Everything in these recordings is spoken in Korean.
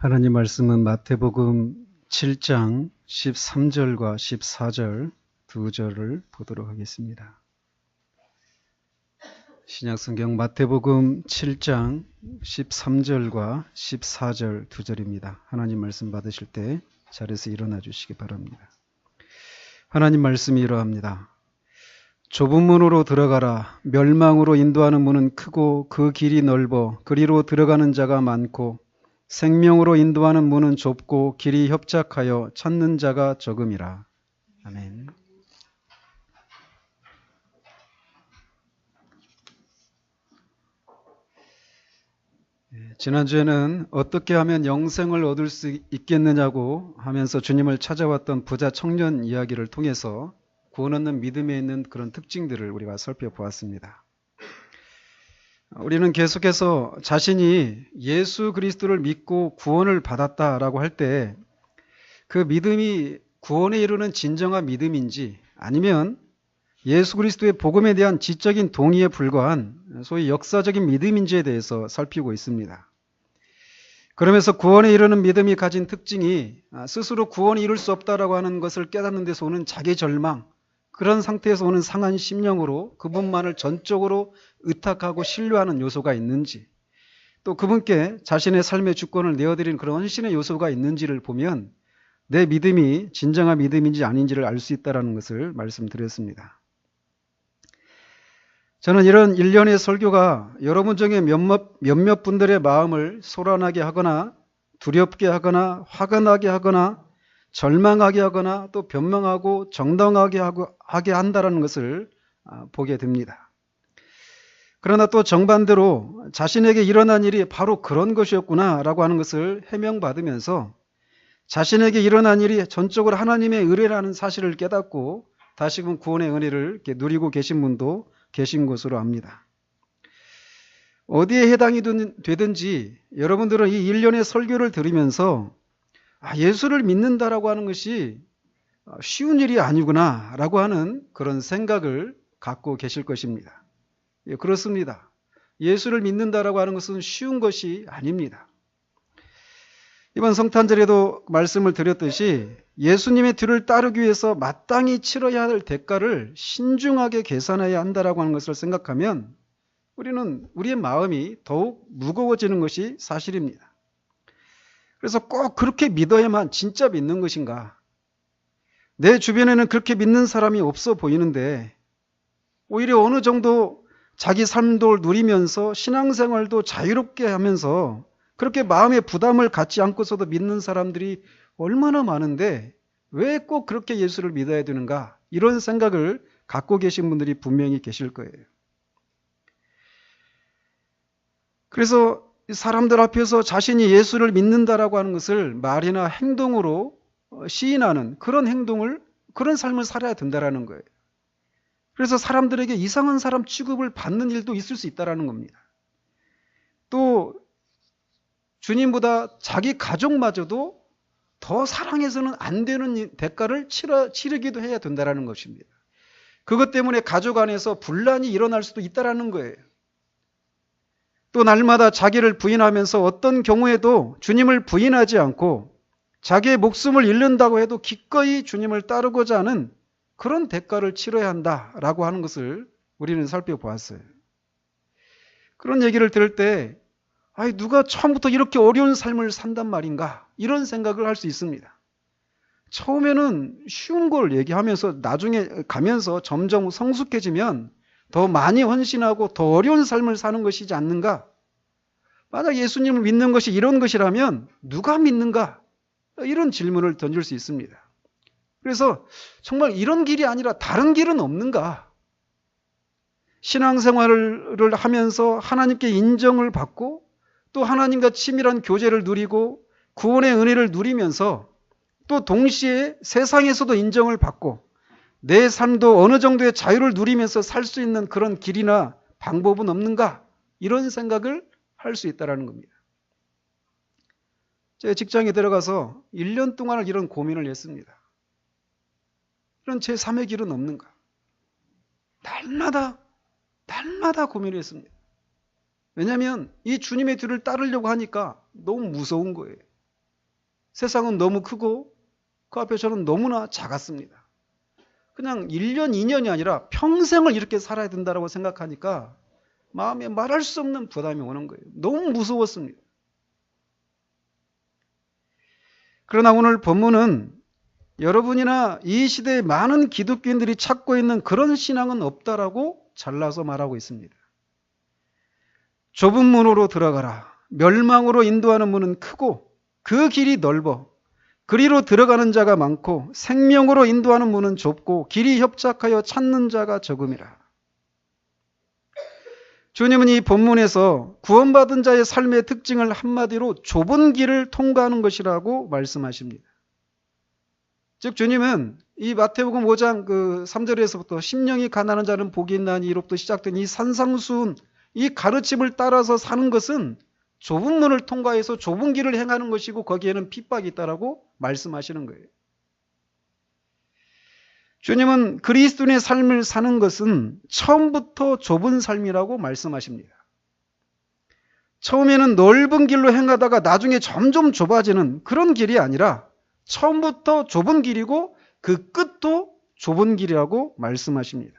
하나님 말씀은 마태복음 7장 13절과 14절 두 절을 보도록 하겠습니다. 신약성경 마태복음 7장 13절과 14절 두 절입니다. 하나님 말씀 받으실 때 자리에서 일어나 주시기 바랍니다. 하나님 말씀이 이러합니다. 좁은 문으로 들어가라. 멸망으로 인도하는 문은 크고 그 길이 넓어 그리로 들어가는 자가 많고 생명으로 인도하는 문은 좁고 길이 협착하여 찾는 자가 적음이라. 아멘. 지난주에는 어떻게 하면 영생을 얻을 수 있겠느냐고 하면서 주님을 찾아왔던 부자 청년 이야기를 통해서 구원 얻는 믿음에 있는 그런 특징들을 우리가 살펴보았습니다. 우리는 계속해서 자신이 예수 그리스도를 믿고 구원을 받았다라고 할 때 그 믿음이 구원에 이르는 진정한 믿음인지 아니면 예수 그리스도의 복음에 대한 지적인 동의에 불과한 소위 역사적인 믿음인지에 대해서 살피고 있습니다. 그러면서 구원에 이르는 믿음이 가진 특징이 스스로 구원에 이룰 수 없다라고 하는 것을 깨닫는 데서 오는 자기 절망, 그런 상태에서 오는 상한 심령으로 그분만을 전적으로 의탁하고 신뢰하는 요소가 있는지, 또 그분께 자신의 삶의 주권을 내어드리는 그런 헌신의 요소가 있는지를 보면 내 믿음이 진정한 믿음인지 아닌지를 알 수 있다는 것을 말씀드렸습니다. 저는 이런 일련의 설교가 여러분 중에 몇몇 분들의 마음을 소란하게 하거나 두렵게 하거나 화가 하거나 절망하게 하거나 또 변명하고 정당하게 하게 한다는 것을 보게 됩니다. 그러나 또 정반대로 자신에게 일어난 일이 바로 그런 것이었구나 라고 하는 것을 해명받으면서 자신에게 일어난 일이 전적으로 하나님의 의뢰라는 사실을 깨닫고 다시금 구원의 은혜를 누리고 계신 분도 계신 것으로 압니다. 어디에 해당이 되든지 여러분들은 이 일련의 설교를 들으면서 예수를 믿는다라고 하는 것이 쉬운 일이 아니구나 라고 하는 그런 생각을 갖고 계실 것입니다. 예, 그렇습니다. 예수를 믿는다라고 하는 것은 쉬운 것이 아닙니다. 이번 성탄절에도 말씀을 드렸듯이 예수님의 뒤를 따르기 위해서 마땅히 치러야 할 대가를 신중하게 계산해야 한다라고 하는 것을 생각하면 우리는 우리의 마음이 더욱 무거워지는 것이 사실입니다. 그래서 꼭 그렇게 믿어야만 진짜 믿는 것인가? 내 주변에는 그렇게 믿는 사람이 없어 보이는데 오히려 어느 정도 자기 삶도 누리면서 신앙생활도 자유롭게 하면서 그렇게 마음의 부담을 갖지 않고서도 믿는 사람들이 얼마나 많은데 왜 꼭 그렇게 예수를 믿어야 되는가? 이런 생각을 갖고 계신 분들이 분명히 계실 거예요. 그래서 사람들 앞에서 자신이 예수를 믿는다라고 하는 것을 말이나 행동으로 시인하는 그런 행동을, 그런 삶을 살아야 된다라는 거예요. 그래서 사람들에게 이상한 사람 취급을 받는 일도 있을 수 있다라는 겁니다. 또 주님보다 자기 가족마저도 더 사랑해서는 안 되는 대가를 치르기도 해야 된다는 것입니다. 그것 때문에 가족 안에서 분란이 일어날 수도 있다는 거예요. 또 날마다 자기를 부인하면서 어떤 경우에도 주님을 부인하지 않고 자기의 목숨을 잃는다고 해도 기꺼이 주님을 따르고자 하는 그런 대가를 치러야 한다라고 하는 것을 우리는 살펴보았어요. 그런 얘기를 들을 때 누가 처음부터 이렇게 어려운 삶을 산단 말인가? 이런 생각을 할 수 있습니다. 처음에는 쉬운 걸 얘기하면서 나중에 가면서 점점 성숙해지면 더 많이 헌신하고 더 어려운 삶을 사는 것이지 않는가? 만약 예수님을 믿는 것이 이런 것이라면 누가 믿는가? 이런 질문을 던질 수 있습니다. 그래서 정말 이런 길이 아니라 다른 길은 없는가? 신앙생활을 하면서 하나님께 인정을 받고 또 하나님과 친밀한 교제를 누리고 구원의 은혜를 누리면서 또 동시에 세상에서도 인정을 받고 내 삶도 어느 정도의 자유를 누리면서 살 수 있는 그런 길이나 방법은 없는가? 이런 생각을 할 수 있다는 겁니다. 제가 직장에 들어가서 1년 동안을 이런 고민을 했습니다. 이런 제3의 길은 없는가? 날마다 고민을 했습니다. 왜냐하면 이 주님의 뒤를 따르려고 하니까 너무 무서운 거예요. 세상은 너무 크고 그 앞에 저는 너무나 작았습니다. 그냥 1년, 2년이 아니라 평생을 이렇게 살아야 된다고 생각하니까 마음에 말할 수 없는 부담이 오는 거예요. 너무 무서웠습니다. 그러나 오늘 본문은 여러분이나 이 시대의 많은 기독교인들이 찾고 있는 그런 신앙은 없다라고 잘라서 말하고 있습니다. 좁은 문으로 들어가라. 멸망으로 인도하는 문은 크고 그 길이 넓어 그리로 들어가는 자가 많고 생명으로 인도하는 문은 좁고 길이 협착하여 찾는 자가 적음이라. 주님은 이 본문에서 구원받은 자의 삶의 특징을 한마디로 좁은 길을 통과하는 것이라고 말씀하십니다. 즉 주님은 이 마태복음 5장 3절에서부터 심령이 가난한 자는 복이 있나니 이로부터 시작된 이 산상수훈, 이 가르침을 따라서 사는 것은 좁은 문을 통과해서 좁은 길을 행하는 것이고 거기에는 핍박이 있다라고 말씀하시는 거예요. 주님은 그리스도인의 삶을 사는 것은 처음부터 좁은 삶이라고 말씀하십니다. 처음에는 넓은 길로 행하다가 나중에 점점 좁아지는 그런 길이 아니라 처음부터 좁은 길이고 그 끝도 좁은 길이라고 말씀하십니다.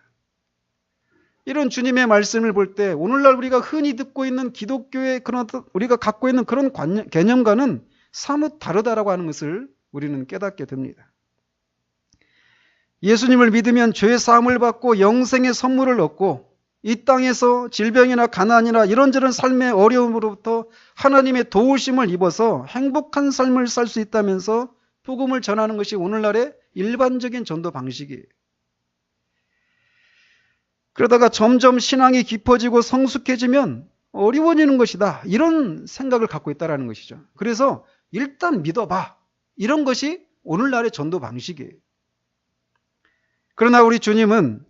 이런 주님의 말씀을 볼 때 오늘날 우리가 흔히 듣고 있는 기독교의 그런 우리가 갖고 있는 그런 개념과는 사뭇 다르다라고 하는 것을 우리는 깨닫게 됩니다. 예수님을 믿으면 죄 사함을 받고 영생의 선물을 얻고 이 땅에서 질병이나 가난이나 이런저런 삶의 어려움으로부터 하나님의 도우심을 입어서 행복한 삶을 살 수 있다면서 복음을 전하는 것이 오늘날의 일반적인 전도 방식이에요. 그러다가 점점 신앙이 깊어지고 성숙해지면 어려워지는 것이다. 이런 생각을 갖고 있다는 것이죠. 그래서 일단 믿어봐. 이런 것이 오늘날의 전도 방식이에요. 그러나 우리 주님은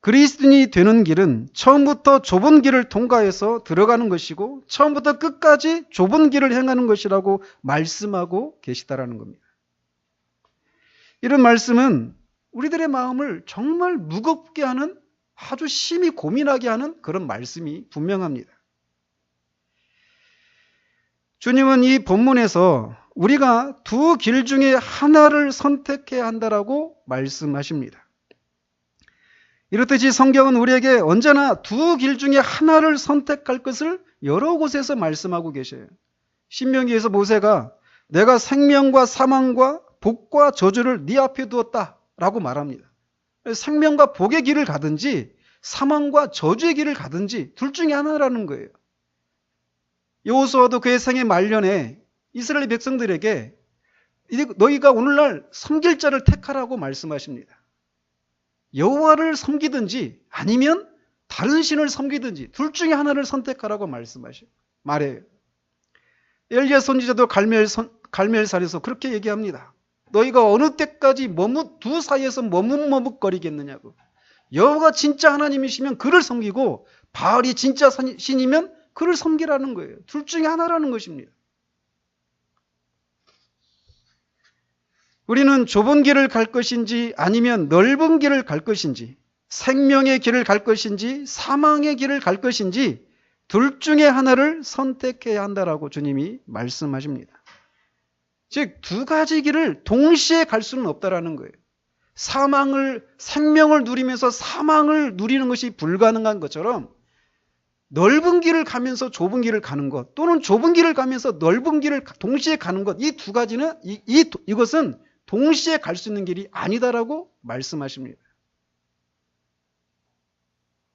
그리스도인이 되는 길은 처음부터 좁은 길을 통과해서 들어가는 것이고 처음부터 끝까지 좁은 길을 행하는 것이라고 말씀하고 계시다라는 겁니다. 이런 말씀은 우리들의 마음을 정말 무겁게 하는 아주 심히 고민하게 하는 그런 말씀이 분명합니다. 주님은 이 본문에서 우리가 두 길 중에 하나를 선택해야 한다라고 말씀하십니다. 이렇듯이 성경은 우리에게 언제나 두 길 중에 하나를 선택할 것을 여러 곳에서 말씀하고 계셔요. 신명기에서 모세가 내가 생명과 사망과 복과 저주를 네 앞에 두었다라고 말합니다. 생명과 복의 길을 가든지 사망과 저주의 길을 가든지 둘 중에 하나라는 거예요. 여호수아도 그의 생애 말년에 이스라엘 백성들에게 너희가 오늘날 섬길 자를 택하라고 말씀하십니다. 여호와를 섬기든지 아니면 다른 신을 섬기든지 둘 중에 하나를 선택하라고 말해요. 엘리야 선지자도 갈멜살에서 그렇게 얘기합니다. 너희가 어느 때까지 두 사이에서 머뭇머뭇거리겠느냐고. 여호와가 진짜 하나님이시면 그를 섬기고 바알이 진짜 신이면 그를 섬기라는 거예요. 둘 중에 하나라는 것입니다. 우리는 좁은 길을 갈 것인지 아니면 넓은 길을 갈 것인지 생명의 길을 갈 것인지 사망의 길을 갈 것인지 둘 중에 하나를 선택해야 한다라고 주님이 말씀하십니다. 즉 두 가지 길을 동시에 갈 수는 없다라는 거예요. 생명을 누리면서 사망을 누리는 것이 불가능한 것처럼 넓은 길을 가면서 좁은 길을 가는 것 또는 좁은 길을 가면서 넓은 길을 동시에 가는 것 이 두 가지는 이것은 동시에 갈 수 있는 길이 아니다라고 말씀하십니다.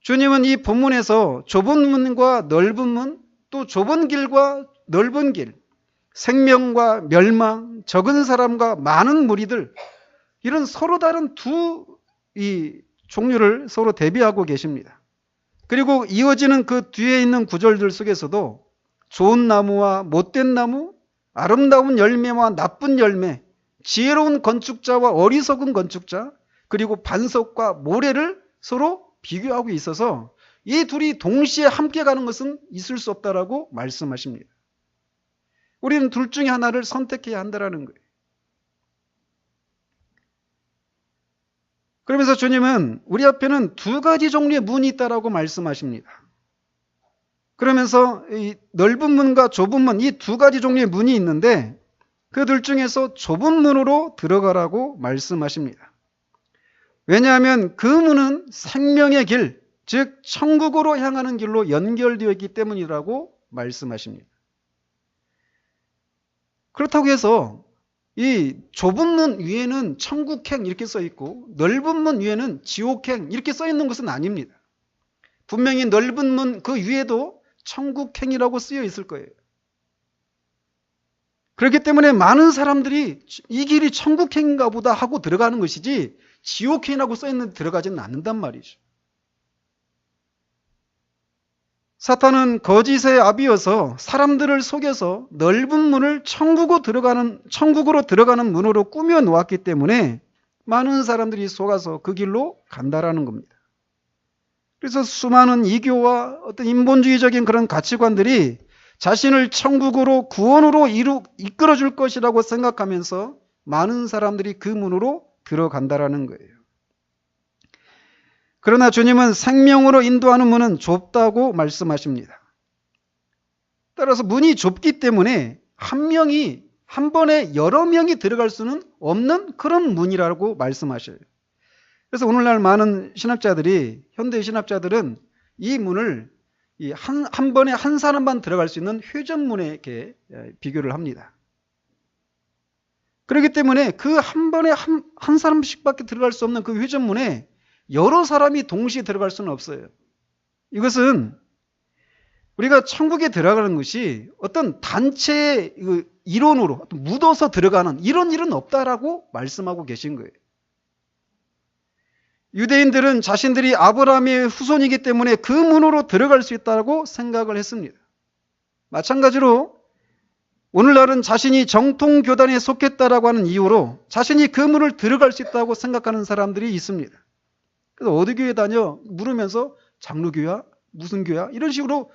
주님은 이 본문에서 좁은 문과 넓은 문, 또 좁은 길과 넓은 길, 생명과 멸망, 적은 사람과 많은 무리들 이런 서로 다른 두 종류를 서로 대비하고 계십니다. 그리고 이어지는 그 뒤에 있는 구절들 속에서도 좋은 나무와 못된 나무, 아름다운 열매와 나쁜 열매, 지혜로운 건축자와 어리석은 건축자, 그리고 반석과 모래를 서로 비교하고 있어서 이 둘이 동시에 함께 가는 것은 있을 수 없다라고 말씀하십니다. 우리는 둘 중에 하나를 선택해야 한다는 거예요. 그러면서 주님은 우리 앞에는 두 가지 종류의 문이 있다라고 말씀하십니다. 그러면서 이 넓은 문과 좁은 문, 이 두 가지 종류의 문이 있는데 그들 중에서 좁은 문으로 들어가라고 말씀하십니다. 왜냐하면 그 문은 생명의 길, 즉 천국으로 향하는 길로 연결되어 있기 때문이라고 말씀하십니다. 그렇다고 해서 이 좁은 문 위에는 천국행 이렇게 써 있고 넓은 문 위에는 지옥행 이렇게 써 있는 것은 아닙니다. 분명히 넓은 문 그 위에도 천국행이라고 쓰여 있을 거예요. 그렇기 때문에 많은 사람들이 이 길이 천국행인가 보다 하고 들어가는 것이지 지옥행이라고 써 있는데 들어가지는 않는단 말이죠. 사탄은 거짓의 아비여서 사람들을 속여서 넓은 문을 천국으로 들어가는 문으로 꾸며 놓았기 때문에 많은 사람들이 속아서 그 길로 간다라는 겁니다. 그래서 수많은 이교와 어떤 인본주의적인 그런 가치관들이 자신을 천국으로 구원으로 이끌어 줄 것이라고 생각하면서 많은 사람들이 그 문으로 들어간다라는 거예요. 그러나 주님은 생명으로 인도하는 문은 좁다고 말씀하십니다. 따라서 문이 좁기 때문에 한 명이 한 번에 여러 명이 들어갈 수는 없는 그런 문이라고 말씀하셔요. 그래서 오늘날 많은 신학자들이, 현대 신학자들은 이 문을 한 번에 한 사람만 들어갈 수 있는 회전문에 이렇게 비교를 합니다. 그렇기 때문에 그 한 번에 한 사람씩밖에 들어갈 수 없는 그 회전문에 여러 사람이 동시에 들어갈 수는 없어요. 이것은 우리가 천국에 들어가는 것이 어떤 단체의 이론으로 묻어서 들어가는 이런 일은 없다라고 말씀하고 계신 거예요. 유대인들은 자신들이 아브라함의 후손이기 때문에 그 문으로 들어갈 수 있다고 생각을 했습니다. 마찬가지로 오늘날은 자신이 정통교단에 속했다라고 하는 이유로 자신이 그 문을 들어갈 수 있다고 생각하는 사람들이 있습니다. 그래서 어디 교회 다녀? 물으면서 장로교야? 무슨 교야? 이런 식으로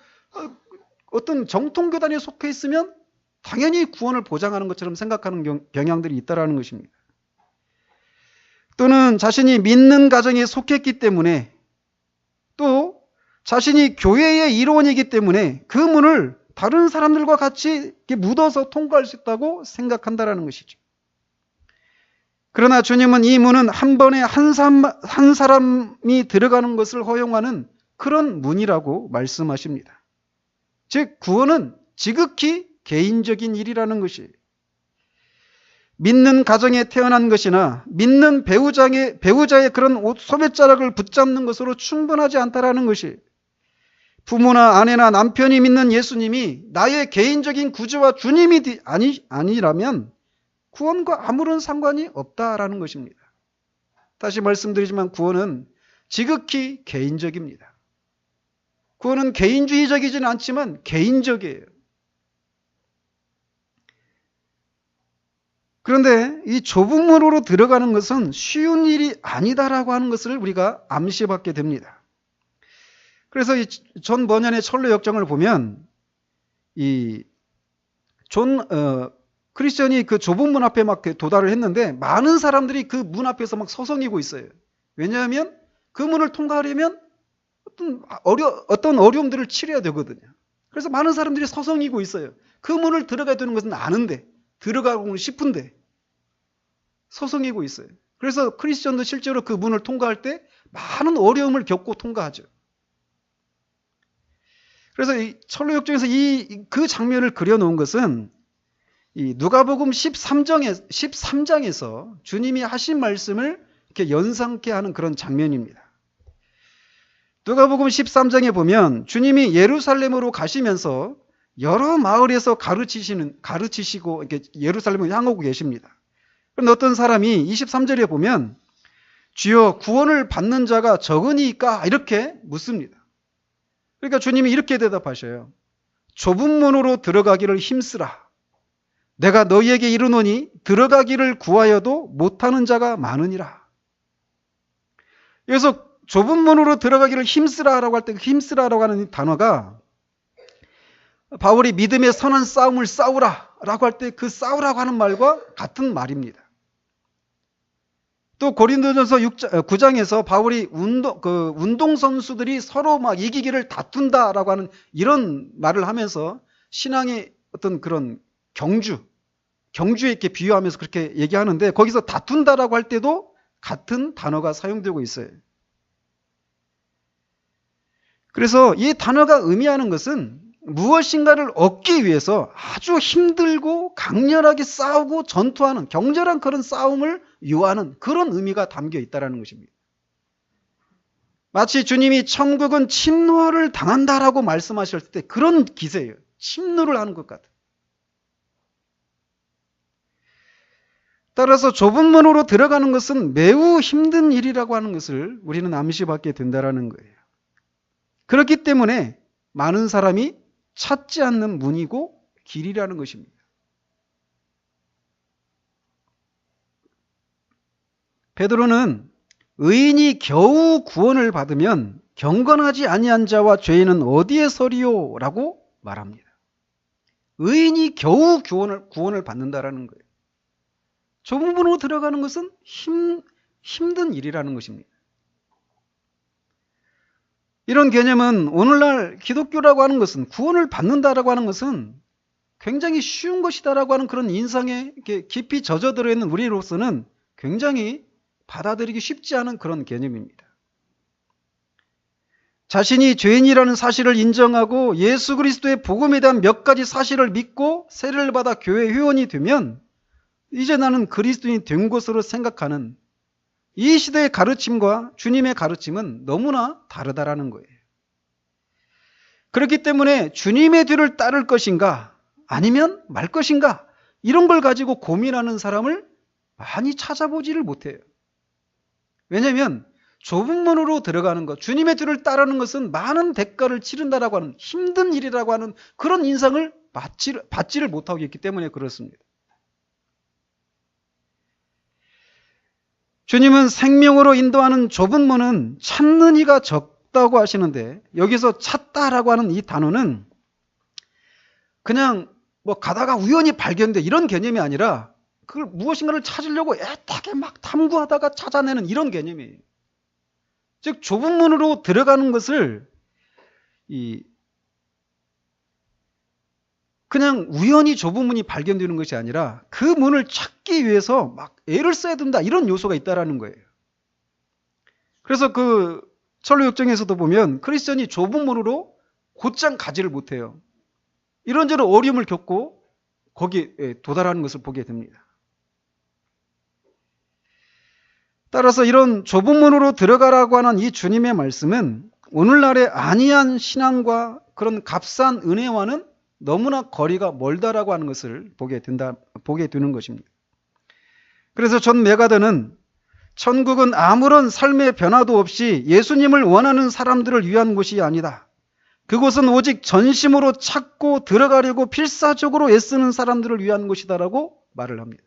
어떤 정통교단에 속해 있으면 당연히 구원을 보장하는 것처럼 생각하는 경향들이 있다는 것입니다. 또는 자신이 믿는 가정에 속했기 때문에 또 자신이 교회의 일원이기 때문에 그 문을 다른 사람들과 같이 묻어서 통과할 수 있다고 생각한다는 것이죠. 그러나 주님은 이 문은 한 번에 한 사람이 들어가는 것을 허용하는 그런 문이라고 말씀하십니다. 즉 구원은 지극히 개인적인 일이라는 것이에요. 믿는 가정에 태어난 것이나 믿는 배우자의 그런 소매자락을 붙잡는 것으로 충분하지 않다라는 것이에요. 부모나 아내나 남편이 믿는 예수님이 나의 개인적인 구주와 주님이 아니라면 구원과 아무런 상관이 없다라는 것입니다. 다시 말씀드리지만 구원은 지극히 개인적입니다. 구원은 개인주의적이지는 않지만 개인적이에요. 그런데 이 좁은 문으로 들어가는 것은 쉬운 일이 아니다라고 하는 것을 우리가 암시받게 됩니다. 그래서 이 존 버년의 철로 역정을 보면 크리스천이 그 좁은 문 앞에 막 도달을 했는데 많은 사람들이 그 문 앞에서 막 서성이고 있어요. 왜냐하면 그 문을 통과하려면 어떤 어려움들을 치러야 되거든요. 그래서 많은 사람들이 서성이고 있어요. 그 문을 들어가야 되는 것은 아는데 들어가고 싶은데 서성이고 있어요. 그래서 크리스천도 실제로 그 문을 통과할 때 많은 어려움을 겪고 통과하죠. 그래서 이 철로역정에서 그 장면을 그려놓은 것은 이 누가복음 13장에서 주님이 하신 말씀을 이렇게 연상케 하는 그런 장면입니다. 누가복음 13장에 보면 주님이 예루살렘으로 가시면서 여러 마을에서 가르치시고 이렇게 예루살렘을 향하고 계십니다. 그런데 어떤 사람이 23절에 보면 주여 구원을 받는 자가 적으니까 이렇게 묻습니다. 그러니까 주님이 이렇게 대답하셔요. 좁은 문으로 들어가기를 힘쓰라. 내가 너희에게 이르노니 들어가기를 구하여도 못하는 자가 많으니라. 여기서 좁은 문으로 들어가기를 힘쓰라라고 할 때 힘쓰라라고 하는 단어가 바울이 믿음의 선한 싸움을 싸우라라고 할 때 그 싸우라고 하는 말과 같은 말입니다. 또 고린도전서 9장에서 바울이 운동선수들이 서로 막 이기기를 다툰다라고 하는 이런 말을 하면서 신앙의 어떤 그런 경주, 경주에 이렇게 비유하면서 그렇게 얘기하는데 거기서 다툰다라고 할 때도 같은 단어가 사용되고 있어요. 그래서 이 단어가 의미하는 것은 무엇인가를 얻기 위해서 아주 힘들고 강렬하게 싸우고 전투하는 격렬한 그런 싸움을 요하는 그런 의미가 담겨 있다는 것입니다. 마치 주님이 천국은 침노를 당한다라고 말씀하셨을 때 그런 기세예요. 침노를 하는 것 같아요. 따라서 좁은 문으로 들어가는 것은 매우 힘든 일이라고 하는 것을 우리는 암시받게 된다는 거예요. 그렇기 때문에 많은 사람이 찾지 않는 문이고 길이라는 것입니다. 베드로는 의인이 겨우 구원을 받으면 경건하지 아니한 자와 죄인은 어디에 서리요? 라고 말합니다. 의인이 겨우 구원을 받는다라는 거예요. 좁은 문으로 들어가는 것은 힘든 일이라는 것입니다. 이런 개념은 오늘날 기독교라고 하는 것은 구원을 받는다라고 하는 것은 굉장히 쉬운 것이다라고 하는 그런 인상에 깊이 젖어들어 있는 우리로서는 굉장히 받아들이기 쉽지 않은 그런 개념입니다. 자신이 죄인이라는 사실을 인정하고 예수 그리스도의 복음에 대한 몇 가지 사실을 믿고 세례를 받아 교회 회원이 되면 이제 나는 그리스도인이 된 것으로 생각하는 이 시대의 가르침과 주님의 가르침은 너무나 다르다라는 거예요. 그렇기 때문에 주님의 뒤를 따를 것인가 아니면 말 것인가 이런 걸 가지고 고민하는 사람을 많이 찾아보지를 못해요. 왜냐하면 좁은 문으로 들어가는 것, 주님의 뒤를 따르는 것은 많은 대가를 치른다라고 하는 힘든 일이라고 하는 그런 인상을 받지를 못하고 있기 때문에 그렇습니다. 주님은 생명으로 인도하는 좁은 문은 찾는 이가 적다고 하시는데 여기서 찾다라고 하는 이 단어는 그냥 가다가 우연히 발견돼 이런 개념이 아니라 그걸 무엇인가를 찾으려고 애타게 막 탐구하다가 찾아내는 이런 개념이에요. 즉 좁은 문으로 들어가는 것을 그냥 우연히 좁은 문이 발견되는 것이 아니라 그 문을 찾기 위해서 막 애를 써야 된다 이런 요소가 있다라는 거예요. 그래서 그 철로역정에서도 보면 크리스천이 좁은 문으로 곧장 가지를 못해요. 이런저런 어려움을 겪고 거기에 도달하는 것을 보게 됩니다. 따라서 이런 좁은 문으로 들어가라고 하는 이 주님의 말씀은 오늘날의 안이한 신앙과 그런 값싼 은혜와는 너무나 거리가 멀다라고 하는 것을 보게 되는 것입니다. 그래서 존 메가더는 천국은 아무런 삶의 변화도 없이 예수님을 원하는 사람들을 위한 곳이 아니다. 그곳은 오직 전심으로 찾고 들어가려고 필사적으로 애쓰는 사람들을 위한 곳이다라고 말을 합니다.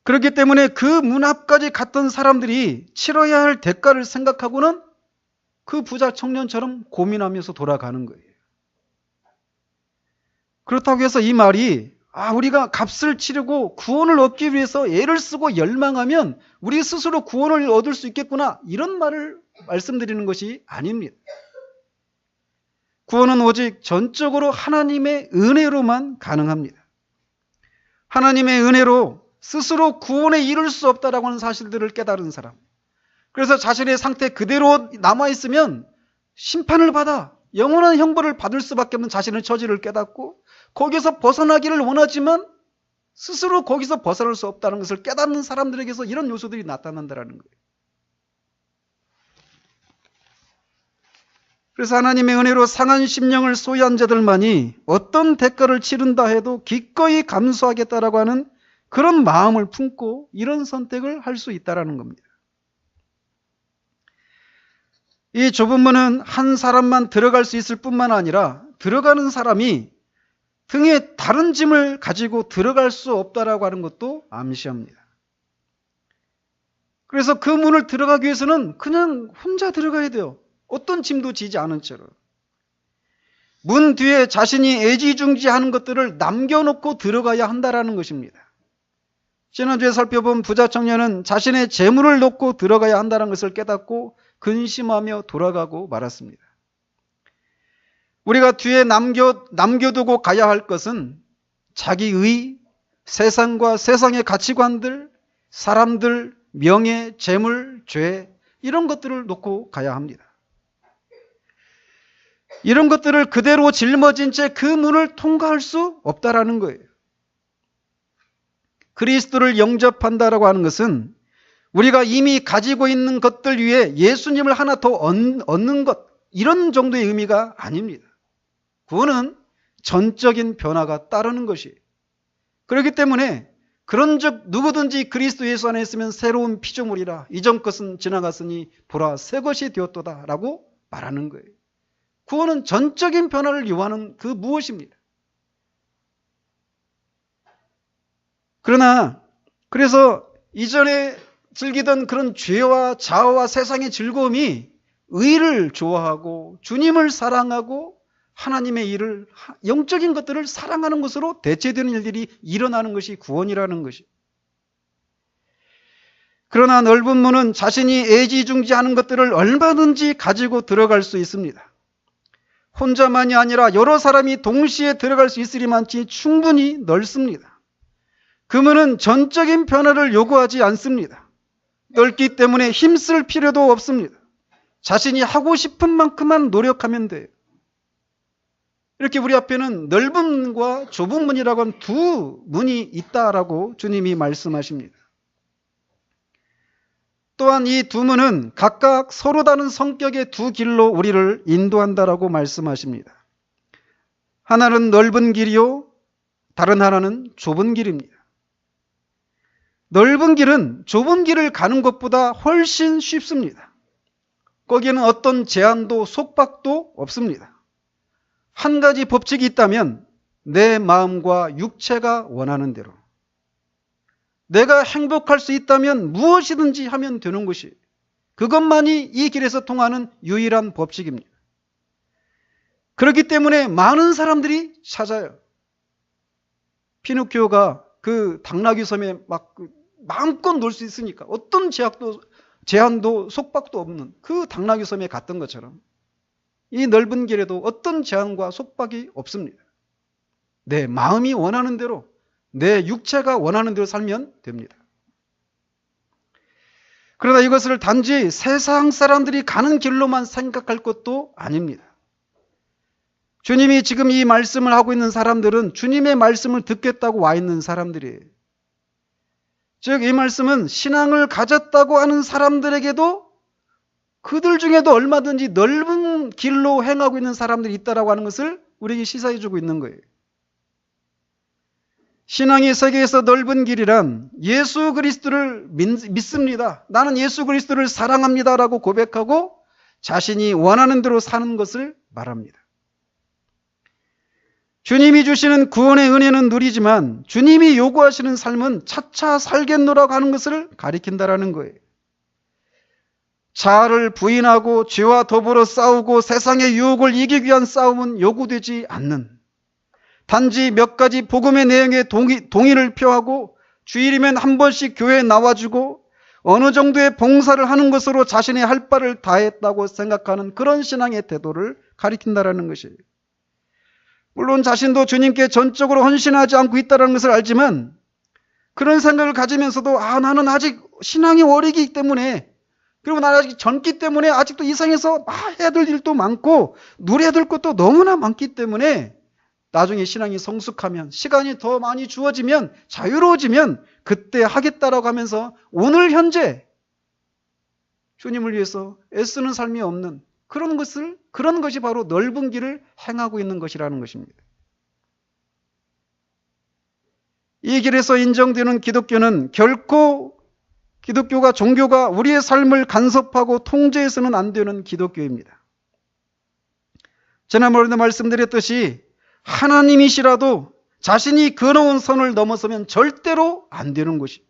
그렇기 때문에 그 문 앞까지 갔던 사람들이 치러야 할 대가를 생각하고는 그 부자 청년처럼 고민하면서 돌아가는 거예요. 그렇다고 해서 이 말이 우리가 값을 치르고 구원을 얻기 위해서 애를 쓰고 열망하면 우리 스스로 구원을 얻을 수 있겠구나 이런 말을 말씀드리는 것이 아닙니다. 구원은 오직 전적으로 하나님의 은혜로만 가능합니다. 하나님의 은혜로 스스로 구원에 이를 수 없다라고 하는 사실들을 깨달은 사람. 그래서 자신의 상태 그대로 남아있으면 심판을 받아 영원한 형벌을 받을 수밖에 없는 자신의 처지를 깨닫고 거기서 벗어나기를 원하지만 스스로 거기서 벗어날 수 없다는 것을 깨닫는 사람들에게서 이런 요소들이 나타난다는 거예요. 그래서 하나님의 은혜로 상한 심령을 소유한 자들만이 어떤 대가를 치른다 해도 기꺼이 감수하겠다라고 하는 그런 마음을 품고 이런 선택을 할 수 있다는 겁니다. 이 좁은 문은 한 사람만 들어갈 수 있을 뿐만 아니라 들어가는 사람이 등에 다른 짐을 가지고 들어갈 수 없다라고 하는 것도 암시합니다. 그래서 그 문을 들어가기 위해서는 그냥 혼자 들어가야 돼요. 어떤 짐도 지지 않은 채로. 문 뒤에 자신이 애지중지하는 것들을 남겨놓고 들어가야 한다라는 것입니다. 지난주에 살펴본 부자 청년은 자신의 재물을 놓고 들어가야 한다는 것을 깨닫고 근심하며 돌아가고 말았습니다. 우리가 뒤에 남겨두고 가야 할 것은 자기의, 세상과 세상의 가치관들, 사람들, 명예, 재물, 죄 이런 것들을 놓고 가야 합니다. 이런 것들을 그대로 짊어진 채 그 문을 통과할 수 없다라는 거예요. 그리스도를 영접한다라고 하는 것은 우리가 이미 가지고 있는 것들 위에 예수님을 하나 더 얻는 것, 이런 정도의 의미가 아닙니다. 구원은 전적인 변화가 따르는 것이에요. 그렇기 때문에 그런즉 누구든지 그리스도 예수 안에 있으면 새로운 피조물이라, 이전 것은 지나갔으니 보라 새 것이 되었도다 라고 말하는 거예요. 구원은 전적인 변화를 요하는 그 무엇입니다. 그래서 이전에 즐기던 그런 죄와 자아와 세상의 즐거움이 의를 좋아하고 주님을 사랑하고 하나님의 일을, 영적인 것들을 사랑하는 것으로 대체되는 일들이 일어나는 것이 구원이라는 것이. 그러나 넓은 문은 자신이 애지중지하는 것들을 얼마든지 가지고 들어갈 수 있습니다. 혼자만이 아니라 여러 사람이 동시에 들어갈 수 있으리만치 충분히 넓습니다. 그 문은 전적인 변화를 요구하지 않습니다. 넓기 때문에 힘쓸 필요도 없습니다. 자신이 하고 싶은 만큼만 노력하면 돼요. 이렇게 우리 앞에는 넓은 문과 좁은 문이라고 하는 두 문이 있다라고 주님이 말씀하십니다. 또한 이 두 문은 각각 서로 다른 성격의 두 길로 우리를 인도한다라고 말씀하십니다. 하나는 넓은 길이요, 다른 하나는 좁은 길입니다. 넓은 길은 좁은 길을 가는 것보다 훨씬 쉽습니다. 거기에는 어떤 제한도 속박도 없습니다. 한 가지 법칙이 있다면 내 마음과 육체가 원하는 대로, 내가 행복할 수 있다면 무엇이든지 하면 되는 것이, 그것만이 이 길에서 통하는 유일한 법칙입니다. 그렇기 때문에 많은 사람들이 찾아요. 피노키오가 그 당나귀 섬에 막 마음껏 놀 수 있으니까 어떤 제한도 속박도 없는 그 당나귀 섬에 갔던 것처럼 이 넓은 길에도 어떤 제한과 속박이 없습니다. 내 마음이 원하는 대로, 내 육체가 원하는 대로 살면 됩니다. 그러나 이것을 단지 세상 사람들이 가는 길로만 생각할 것도 아닙니다. 주님이 지금 이 말씀을 하고 있는 사람들은 주님의 말씀을 듣겠다고 와 있는 사람들이에요. 즉, 이 말씀은 신앙을 가졌다고 하는 사람들에게도, 그들 중에도 얼마든지 넓은 길로 행하고 있는 사람들이 있다라고 하는 것을 우리에게 시사해 주고 있는 거예요. 신앙의 세계에서 넓은 길이란 예수 그리스도를 믿습니다, 나는 예수 그리스도를 사랑합니다라고 고백하고 자신이 원하는 대로 사는 것을 말합니다. 주님이 주시는 구원의 은혜는 누리지만 주님이 요구하시는 삶은 차차 살겠노라고 하는 것을 가리킨다라는 거예요. 자아를 부인하고 죄와 더불어 싸우고 세상의 유혹을 이기기 위한 싸움은 요구되지 않는, 단지 몇 가지 복음의 내용에 동의를 표하고 주일이면 한 번씩 교회에 나와주고 어느 정도의 봉사를 하는 것으로 자신의 할 바를 다했다고 생각하는 그런 신앙의 태도를 가리킨다라는 것이에요. 물론 자신도 주님께 전적으로 헌신하지 않고 있다는 것을 알지만 그런 생각을 가지면서도 나는 아직 신앙이 어리기 때문에, 그리고 나는 아직 젊기 때문에 아직도 이 세상에서 해야 될 일도 많고 누려야 될 것도 너무나 많기 때문에 나중에 신앙이 성숙하면, 시간이 더 많이 주어지면, 자유로워지면 그때 하겠다라고 하면서 오늘 현재 주님을 위해서 애쓰는 삶이 없는 그런 것이 바로 넓은 길을 행하고 있는 것이라는 것입니다. 이 길에서 인정되는 기독교는 결코 종교가 우리의 삶을 간섭하고 통제해서는 안 되는 기독교입니다. 지난번에도 말씀드렸듯이 하나님이시라도 자신이 그어놓은 선을 넘어서면 절대로 안 되는 것이,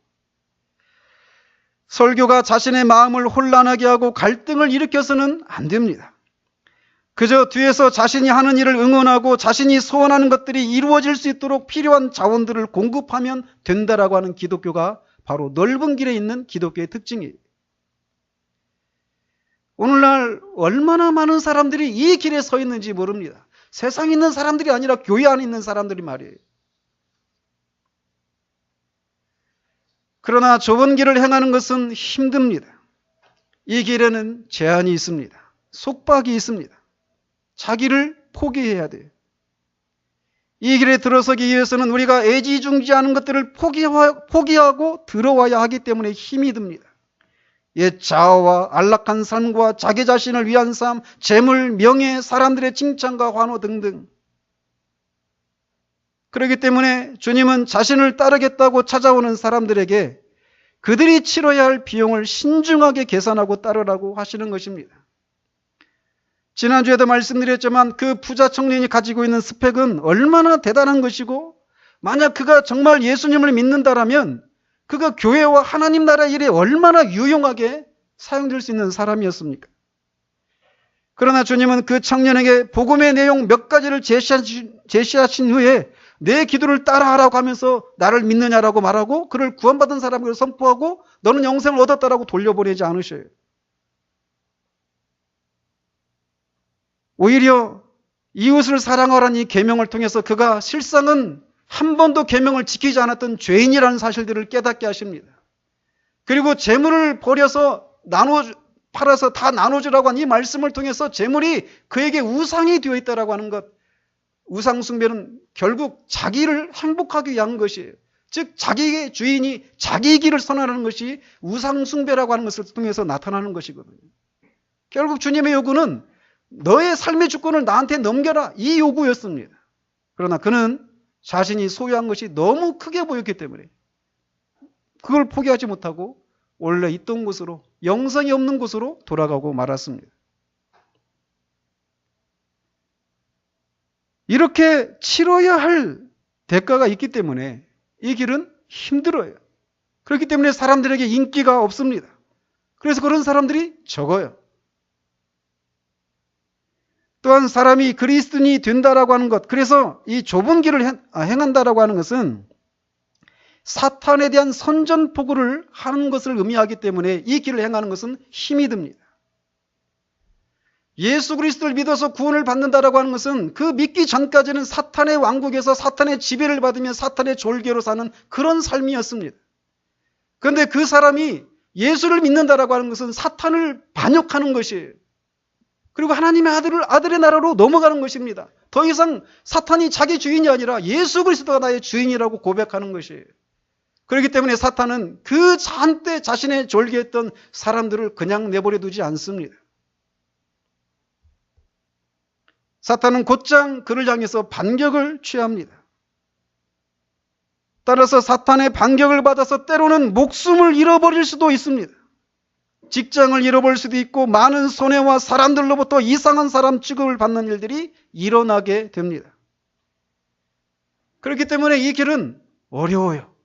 설교가 자신의 마음을 혼란하게 하고 갈등을 일으켜서는 안 됩니다. 그저 뒤에서 자신이 하는 일을 응원하고 자신이 소원하는 것들이 이루어질 수 있도록 필요한 자원들을 공급하면 된다라고 하는 기독교가 바로 넓은 길에 있는 기독교의 특징이에요. 오늘날 얼마나 많은 사람들이 이 길에 서 있는지 모릅니다. 세상에 있는 사람들이 아니라 교회 안에 있는 사람들이 말이에요. 그러나 좁은 길을 행하는 것은 힘듭니다. 이 길에는 제한이 있습니다. 속박이 있습니다. 자기를 포기해야 돼요. 이 길에 들어서기 위해서는 우리가 애지중지하는 것들을 포기하고 들어와야 하기 때문에 힘이 듭니다. 옛 자아와 안락한 삶과 자기 자신을 위한 삶, 재물, 명예, 사람들의 칭찬과 환호 등등. 그렇기 때문에 주님은 자신을 따르겠다고 찾아오는 사람들에게 그들이 치러야 할 비용을 신중하게 계산하고 따르라고 하시는 것입니다. 지난주에도 말씀드렸지만 그 부자 청년이 가지고 있는 스펙은 얼마나 대단한 것이고, 만약 그가 정말 예수님을 믿는다라면 그가 교회와 하나님 나라 일에 얼마나 유용하게 사용될 수 있는 사람이었습니까? 그러나 주님은 그 청년에게 복음의 내용 몇 가지를 제시하신 후에 내 기도를 따라하라고 하면서 나를 믿느냐라고 말하고 그를 구원받은 사람으로 선포하고 너는 영생을 얻었다라고 돌려보내지 않으셔요. 오히려 이웃을 사랑하라는 이 계명을 통해서 그가 실상은 한 번도 계명을 지키지 않았던 죄인이라는 사실들을 깨닫게 하십니다. 그리고 재물을 버려서 팔아서 다 나눠주라고 한 이 말씀을 통해서 재물이 그에게 우상이 되어 있다라고 하는 것. 우상 숭배는 결국 자기를 행복하게 위한 것이에요. 즉 자기의 주인이 자기 길을 선언하는 것이 우상 숭배라고 하는 것을 통해서 나타나는 것이거든요. 결국 주님의 요구는 너의 삶의 주권을 나한테 넘겨라, 이 요구였습니다. 그러나 그는 자신이 소유한 것이 너무 크게 보였기 때문에 그걸 포기하지 못하고 원래 있던 곳으로, 영성이 없는 곳으로 돌아가고 말았습니다. 이렇게 치러야 할 대가가 있기 때문에 이 길은 힘들어요. 그렇기 때문에 사람들에게 인기가 없습니다. 그래서 그런 사람들이 적어요. 또한 사람이 그리스도인이 된다라고 하는 것, 그래서 이 좁은 길을 행한다라고 하는 것은 사탄에 대한 선전포고를 하는 것을 의미하기 때문에 이 길을 행하는 것은 힘이 듭니다. 예수 그리스도를 믿어서 구원을 받는다라고 하는 것은 그 믿기 전까지는 사탄의 왕국에서 사탄의 지배를 받으며 사탄의 졸개로 사는 그런 삶이었습니다. 그런데 그 사람이 예수를 믿는다라고 하는 것은 사탄을 반역하는 것이에요. 그리고 하나님의 아들의 나라로 넘어가는 것입니다. 더 이상 사탄이 자기 주인이 아니라 예수 그리스도가 나의 주인이라고 고백하는 것이에요. 그렇기 때문에 사탄은 그 한때 자신의 졸개했던 사람들을 그냥 내버려 두지 않습니다. 사탄은 곧장 그를 향해서 반격을 취합니다. 따라서 사탄의 반격을 받아서 때로는 목숨을 잃어버릴 수도 있습니다. 직장을 잃어버릴 수도 있고 많은 손해와 사람들로부터 이상한 사람 취급을 받는 일들이 일어나게 됩니다. 그렇기 때문에 이 길은 어려워요.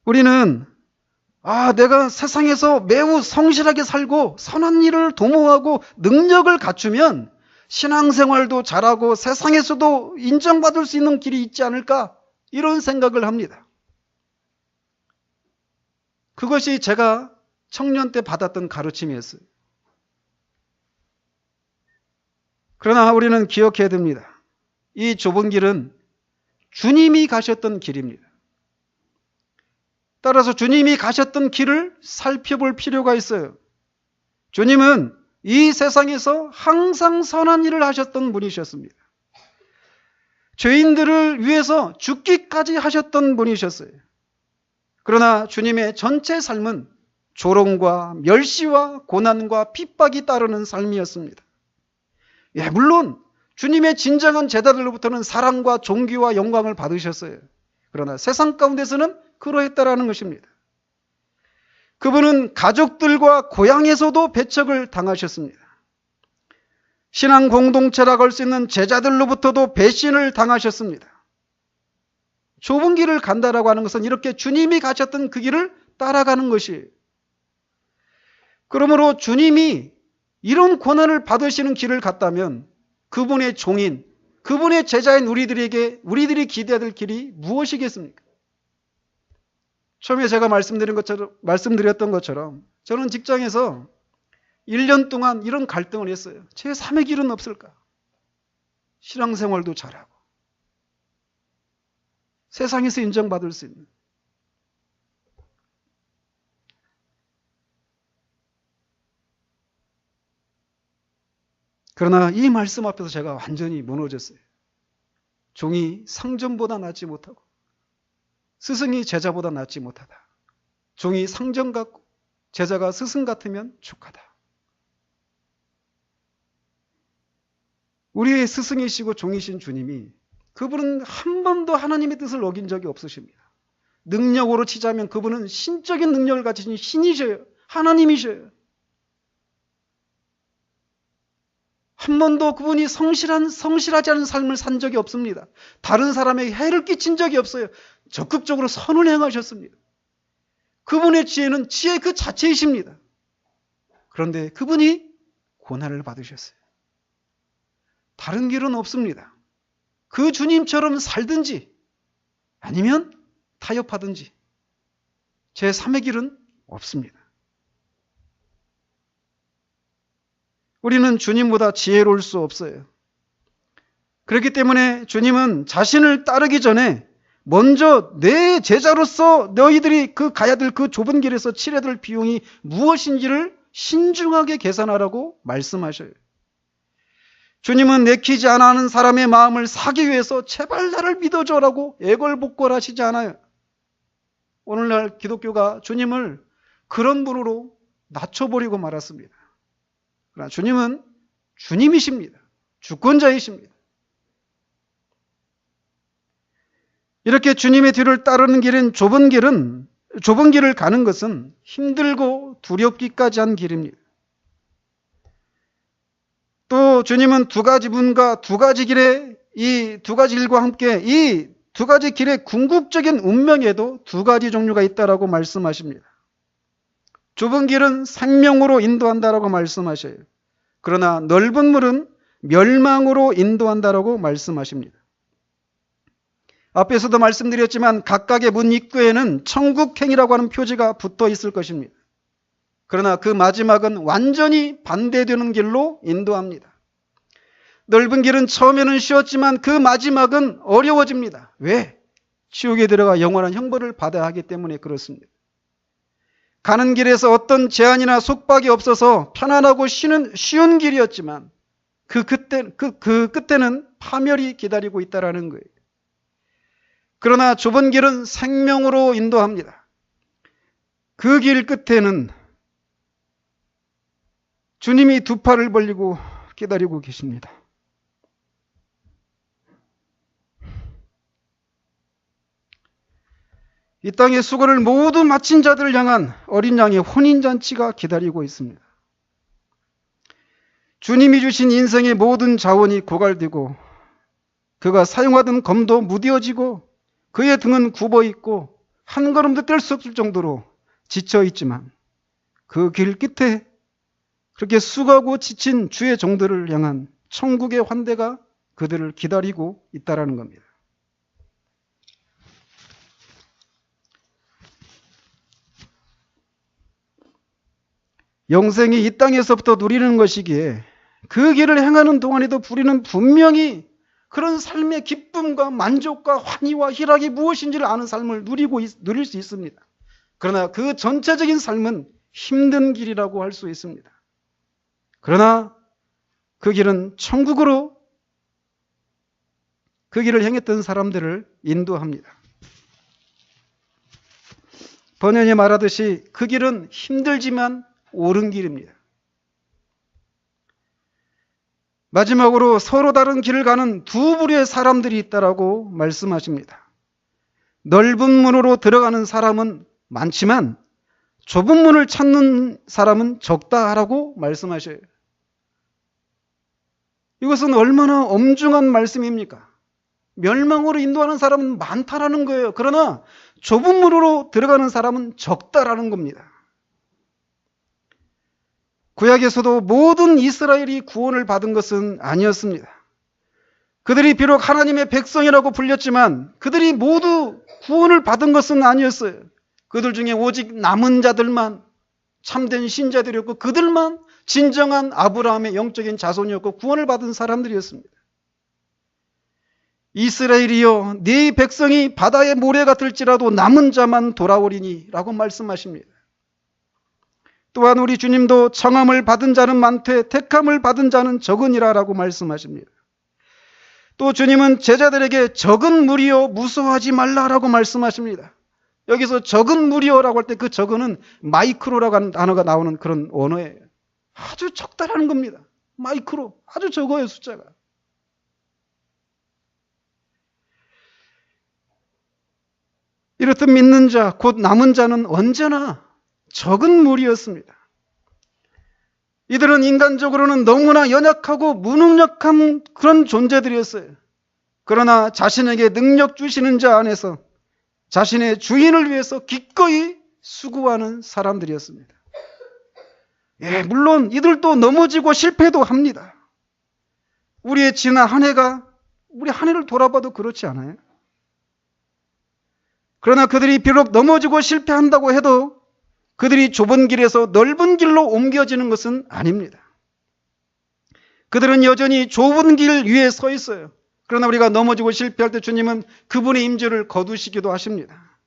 우리는 내가 세상에서 매우 성실하게 살고 선한 일을 도모하고 능력을 갖추면 신앙생활도 잘하고 세상에서도 인정받을 수 있는 길이 있지 않을까, 이런 생각을 합니다. 그것이 제가 청년 때 받았던 가르침이었어요. 그러나 우리는 기억해야 됩니다. 이 좁은 길은 주님이 가셨던 길입니다. 따라서 주님이 가셨던 길을 살펴볼 필요가 있어요. 주님은 이 세상에서 항상 선한 일을 하셨던 분이셨습니다. 죄인들을 위해서 죽기까지 하셨던 분이셨어요. 그러나 주님의 전체 삶은 조롱과 멸시와 고난과 핍박이 따르는 삶이었습니다. 물론 주님의 진정한 제자들로부터는 사랑과 존귀와 영광을 받으셨어요. 그러나 세상 가운데서는 그러했다라는 것입니다. 그분은 가족들과 고향에서도 배척을 당하셨습니다. 신앙 공동체라고 할 수 있는 제자들로부터도 배신을 당하셨습니다. 좁은 길을 간다라고 하는 것은 이렇게 주님이 가셨던 그 길을 따라가는 것이에요. 그러므로 주님이 이런 고난을 받으시는 길을 갔다면 그분의 종인, 그분의 제자인 우리들이 기대해야 될 길이 무엇이겠습니까? 처음에 제가 말씀드렸던 것처럼 저는 직장에서 1년 동안 이런 갈등을 했어요. 제 3의 길은 없을까? 신앙생활도 잘하고 세상에서 인정받을 수 있는. 그러나 이 말씀 앞에서 제가 완전히 무너졌어요. 종이 상전보다 낫지 못하고 스승이 제자보다 낫지 못하다. 종이 상전 같고 제자가 스승 같으면 족하다. 우리의 스승이시고 종이신 주님이, 그분은 한 번도 하나님의 뜻을 어긴 적이 없으십니다. 능력으로 치자면 그분은 신적인 능력을 가지신 신이셔요. 하나님이셔요. 한 번도 그분이 성실하지 않은 삶을 산 적이 없습니다. 다른 사람에게 해를 끼친 적이 없어요. 적극적으로 선을 행하셨습니다. 그분의 지혜는 지혜 그 자체이십니다. 그런데 그분이 고난을 받으셨어요. 다른 길은 없습니다. 그 주님처럼 살든지 아니면 타협하든지 제3의 길은 없습니다. 우리는 주님보다 지혜로울 수 없어요. 그렇기 때문에 주님은 자신을 따르기 전에 먼저 내 제자로서 너희들이 가야 될 그 좁은 길에서 치러야 될 비용이 무엇인지를 신중하게 계산하라고 말씀하셔요. 주님은 내키지 않아 하는 사람의 마음을 사기 위해서 제발 나를 믿어줘라고 애걸복걸하시지 않아요. 오늘날 기독교가 주님을 그런 분으로 낮춰버리고 말았습니다. 그러나 주님은 주님이십니다. 주권자이십니다. 이렇게 주님의 뒤를 따르는 길은 좁은 길을 가는 것은 힘들고 두렵기까지 한 길입니다. 또 주님은 두 가지 문과 두 가지 길에, 이 두 가지 길과 함께 이 두 가지 길의 궁극적인 운명에도 두 가지 종류가 있다라고 말씀하십니다. 좁은 길은 생명으로 인도한다라고 말씀하셔요. 그러나 넓은 문은 멸망으로 인도한다라고 말씀하십니다. 앞에서도 말씀드렸지만 각각의 문 입구에는 천국행이라고 하는 표지가 붙어 있을 것입니다. 그러나 그 마지막은 완전히 반대되는 길로 인도합니다. 넓은 길은 처음에는 쉬웠지만 그 마지막은 어려워집니다. 왜? 지옥에 들어가 영원한 형벌을 받아야 하기 때문에 그렇습니다. 가는 길에서 어떤 제한이나 속박이 없어서 편안하고 쉬운 길이었지만 그 끝에는 파멸이 기다리고 있다는 거예요. 그러나 좁은 길은 생명으로 인도합니다. 그 길 끝에는 주님이 두 팔을 벌리고 기다리고 계십니다. 이 땅의 수고를 모두 마친 자들을 향한 어린 양의 혼인잔치가 기다리고 있습니다. 주님이 주신 인생의 모든 자원이 고갈되고 그가 사용하던 검도 무뎌지고 그의 등은 굽어있고 한 걸음도 뗄 수 없을 정도로 지쳐있지만 그 길 끝에 그렇게 수고하고 지친 주의 종들을 향한 천국의 환대가 그들을 기다리고 있다는 겁니다. 영생이 이 땅에서부터 누리는 것이기에 그 길을 행하는 동안에도 우리는 분명히 그런 삶의 기쁨과 만족과 환희와 희락이 무엇인지를 아는 삶을 누릴 수 있습니다. 그러나 그 전체적인 삶은 힘든 길이라고 할 수 있습니다. 그러나 그 길은 천국으로 그 길을 행했던 사람들을 인도합니다. 번연이 말하듯이 그 길은 힘들지만 옳은 길입니다. 마지막으로 서로 다른 길을 가는 두 부류의 사람들이 있다라고 말씀하십니다. 넓은 문으로 들어가는 사람은 많지만 좁은 문을 찾는 사람은 적다라고 말씀하셔요. 이것은 얼마나 엄중한 말씀입니까? 멸망으로 인도하는 사람은 많다라는 거예요. 그러나 좁은 문으로 들어가는 사람은 적다라는 겁니다. 구약에서도 모든 이스라엘이 구원을 받은 것은 아니었습니다. 그들이 비록 하나님의 백성이라고 불렸지만 그들이 모두 구원을 받은 것은 아니었어요. 그들 중에 오직 남은 자들만 참된 신자들이었고 그들만 진정한 아브라함의 영적인 자손이었고 구원을 받은 사람들이었습니다. 이스라엘이여 네 백성이 바다의 모래 같을지라도 남은 자만 돌아오리니 라고 말씀하십니다. 또한 우리 주님도 청함을 받은 자는 많되 택함을 받은 자는 적으니라 라고 말씀하십니다. 또 주님은 제자들에게 적은 무리여 무서워하지 말라라고 말씀하십니다. 여기서 적은 무리여라고 할 때 그 적은은 마이크로라고 하는 단어가 나오는 그런 언어예요. 아주 적다라는 겁니다. 마이크로, 아주 적어요, 숫자가. 이렇듯 믿는 자, 곧 남은 자는 언제나 적은 무리였습니다. 이들은 인간적으로는 너무나 연약하고 무능력한 그런 존재들이었어요. 그러나 자신에게 능력 주시는 자 안에서 자신의 주인을 위해서 기꺼이 수고하는 사람들이었습니다. 예, 물론 이들도 넘어지고 실패도 합니다. 우리의 지난 한 해가 우리 한 해를 돌아봐도 그렇지 않아요? 그러나 그들이 비록 넘어지고 실패한다고 해도 그들이 좁은 길에서 넓은 길로 옮겨지는 것은 아닙니다. 그들은 여전히 좁은 길 위에 서 있어요. 그러나 우리가 넘어지고 실패할 때 주님은 그분의 임재를 거두시기도 하십니다.